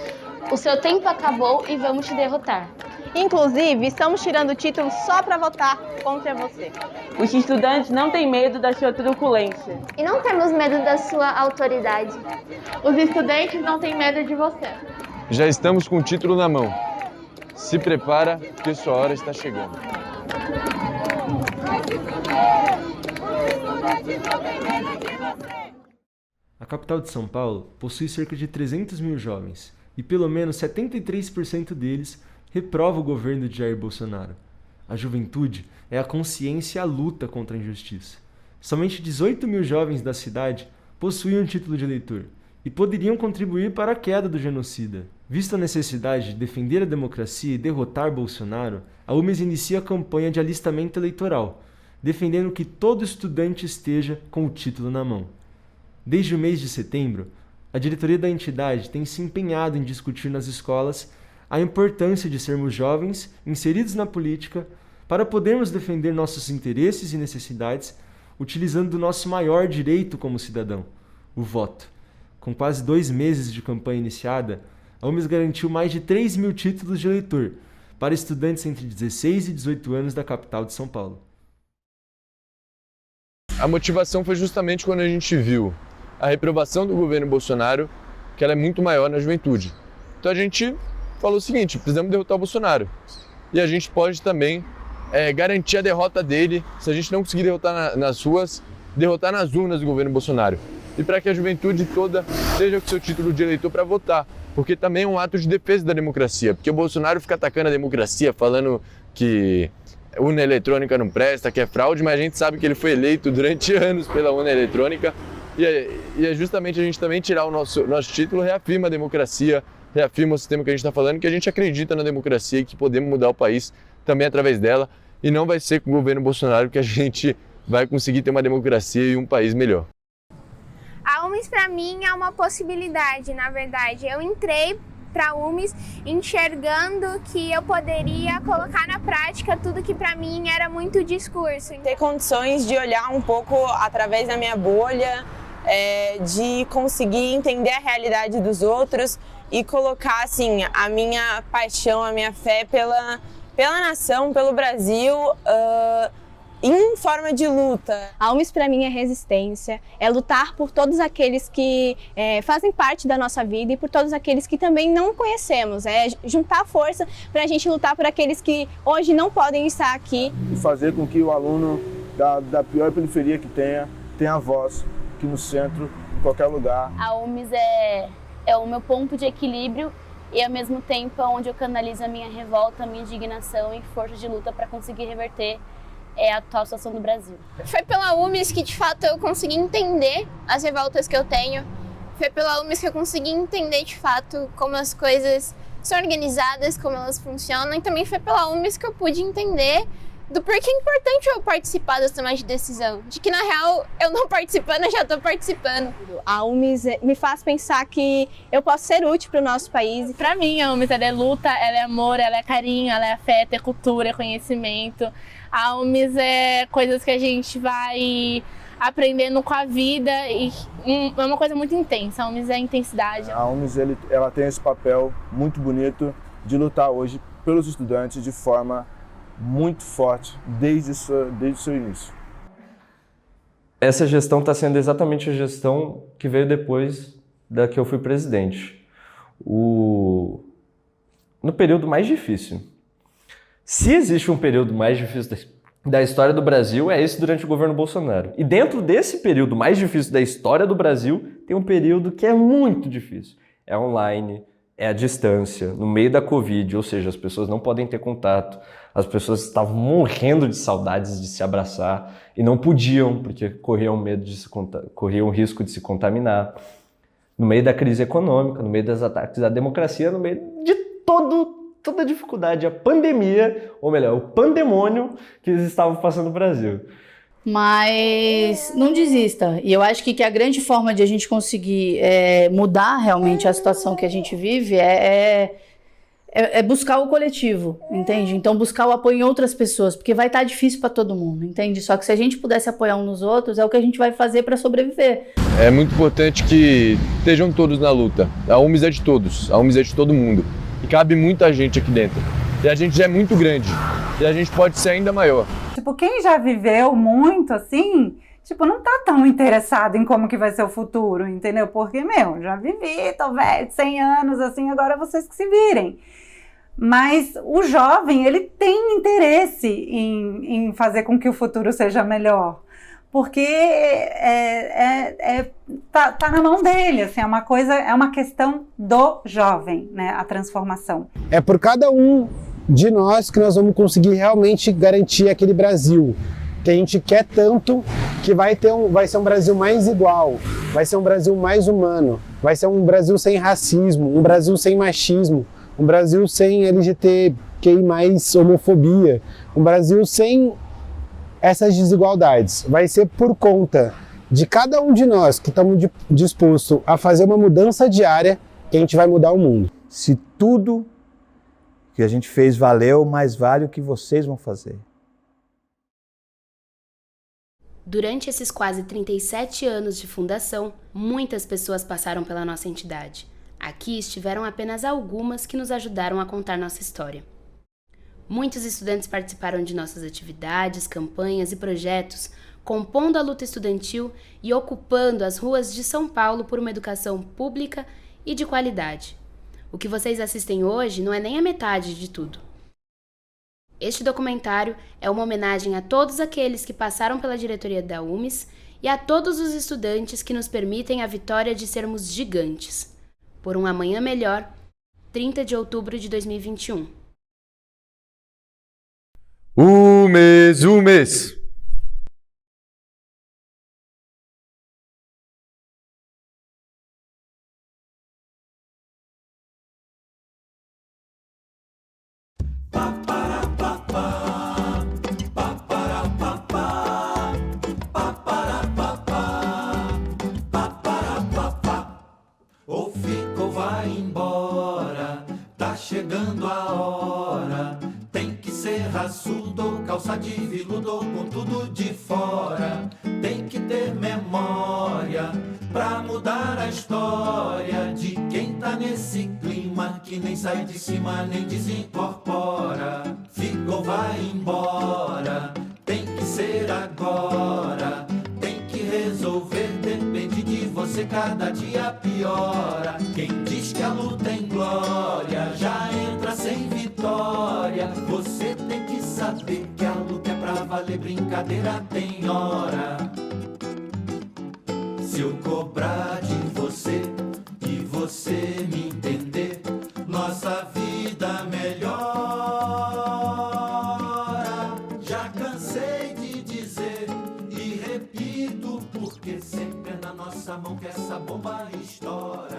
O seu tempo acabou e vamos te derrotar. Inclusive, estamos tirando o título só para votar contra você. Os estudantes não têm medo da sua truculência. E não temos medo da sua autoridade. Os estudantes não têm medo de você. Já estamos com o título na mão. Se prepara, que sua hora está chegando. A capital de São Paulo possui cerca de 300 mil jovens e pelo menos 73% deles reprova o governo de Jair Bolsonaro. A juventude é a consciência e a luta contra a injustiça. Somente 18 mil jovens da cidade possuem um título de eleitor e poderiam contribuir para a queda do genocida. Vista a necessidade de defender a democracia e derrotar Bolsonaro, a UMES inicia a campanha de alistamento eleitoral, defendendo que todo estudante esteja com o título na mão. Desde o mês de setembro, a diretoria da entidade tem se empenhado em discutir nas escolas a importância de sermos jovens inseridos na política para podermos defender nossos interesses e necessidades utilizando do nosso maior direito como cidadão, o voto. Com quase 2 meses de campanha iniciada, a UMES garantiu mais de 3 mil títulos de eleitor para estudantes entre 16 e 18 anos da capital de São Paulo. A motivação foi justamente quando a gente viu a reprovação do governo Bolsonaro, que ela é muito maior na juventude. Então a gente falou o seguinte, precisamos derrotar o Bolsonaro. E a gente pode também garantir a derrota dele, se a gente não conseguir derrotar nas ruas, derrotar nas urnas do governo Bolsonaro. E para que a juventude toda esteja com seu título de eleitor para votar, porque também é um ato de defesa da democracia, porque o Bolsonaro fica atacando a democracia, falando que urna eletrônica não presta, que é fraude, mas a gente sabe que ele foi eleito durante anos pela urna eletrônica, e é justamente a gente também tirar o nosso título, reafirma a democracia, reafirma o sistema que a gente está falando, que a gente acredita na democracia e que podemos mudar o país também através dela, e não vai ser com o governo Bolsonaro que a gente vai conseguir ter uma democracia e um país melhor. A UMES para mim é uma possibilidade, na verdade. Eu entrei para a UMES enxergando que eu poderia colocar na prática tudo que para mim era muito discurso. Ter condições de olhar um pouco através da minha bolha, de conseguir entender a realidade dos outros e colocar assim, a minha paixão, a minha fé pela nação, pelo Brasil, em forma de luta. A UMES para mim é resistência, é lutar por todos aqueles que fazem parte da nossa vida e por todos aqueles que também não conhecemos, é juntar força para a gente lutar por aqueles que hoje não podem estar aqui. E fazer com que o aluno da pior periferia que tenha voz aqui no centro, em qualquer lugar. A UMES é o meu ponto de equilíbrio e ao mesmo tempo é onde eu canalizo a minha revolta, a minha indignação e força de luta para conseguir reverter a atual situação do Brasil. Foi pela UMES que de fato eu consegui entender as revoltas que eu tenho, foi pela UMES que eu consegui entender de fato como as coisas são organizadas, como elas funcionam, e também foi pela UMES que eu pude entender do porquê é importante eu participar das tomadas de decisão, de que na real eu não participando, eu já estou participando. A UMES me faz pensar que eu posso ser útil para o nosso país. Para mim a UMES ela é luta, ela é amor, ela é carinho, ela é afeto, é cultura, é conhecimento. A UMES é coisas que a gente vai aprendendo com a vida e é uma coisa muito intensa, a UMES é intensidade. A UMES ela tem esse papel muito bonito de lutar hoje pelos estudantes de forma muito forte desde o seu início. Essa gestão está sendo exatamente a gestão que veio depois da que eu fui presidente. No período mais difícil. Se existe um período mais difícil da história do Brasil, é esse durante o governo Bolsonaro. E dentro desse período mais difícil da história do Brasil, tem um período que é muito difícil. É online, é a distância, no meio da Covid, ou seja, as pessoas não podem ter contato. As pessoas estavam morrendo de saudades de se abraçar e não podiam, porque corriam risco de se contaminar. No meio da crise econômica, no meio dos ataques à democracia, no meio de toda a dificuldade, a pandemia, ou melhor, o pandemônio que eles estavam passando no Brasil. Mas não desista. E eu acho que a grande forma de a gente conseguir mudar realmente a situação que a gente vive é buscar o coletivo, entende? Então buscar o apoio em outras pessoas, porque vai estar difícil para todo mundo, entende? Só que se a gente pudesse apoiar uns nos outros, é o que a gente vai fazer para sobreviver. É muito importante que estejam todos na luta. A UMES é de todos, a UMES é de todo mundo. E cabe muita gente aqui dentro. E a gente já é muito grande. E a gente pode ser ainda maior. Tipo, quem já viveu muito assim, tipo, não tá tão interessado em como que vai ser o futuro, entendeu? Porque, já vivi, tô velho, 100 anos, assim, agora vocês que se virem. Mas o jovem, ele tem interesse em fazer com que o futuro seja melhor. Porque tá na mão dele, assim, é uma questão do jovem, né, a transformação. É por cada um de nós que nós vamos conseguir realmente garantir aquele Brasil que a gente quer tanto, que vai ser um Brasil mais igual, vai ser um Brasil mais humano, vai ser um Brasil sem racismo, um Brasil sem machismo, um Brasil sem LGBTQI+, homofobia, um Brasil sem essas desigualdades. Vai ser por conta de cada um de nós que estamos dispostos a fazer uma mudança diária que a gente vai mudar o mundo. Se tudo que a gente fez valeu, mais vale o que vocês vão fazer. Durante esses quase 37 anos de fundação, muitas pessoas passaram pela nossa entidade. Aqui estiveram apenas algumas que nos ajudaram a contar nossa história. Muitos estudantes participaram de nossas atividades, campanhas e projetos, compondo a luta estudantil e ocupando as ruas de São Paulo por uma educação pública e de qualidade. O que vocês assistem hoje não é nem a metade de tudo. Este documentário é uma homenagem a todos aqueles que passaram pela diretoria da UMES e a todos os estudantes que nos permitem a vitória de sermos gigantes. Por um amanhã melhor, 30 de outubro de 2021. UMES! Ou fica ou vai embora, tá chegando a hora. Tem que ser raçudo, calça de veludo com tudo de fora. Tem que ter memória pra mudar a história de quem tá nesse clima que nem sai de cima nem desincorpora. Fica ou vai embora, tem que ser agora. Tem que resolver, depende de você, cada dia piora. Quem diz que a luta é em glória já entra sem vitória. Você tem que saber que a luta é pra valer, brincadeira tem hora. Se eu cobrar de você e você me entender, nossa vida melhora. Já cansei de dizer e repito, porque sempre é na nossa mão que essa bomba estoura.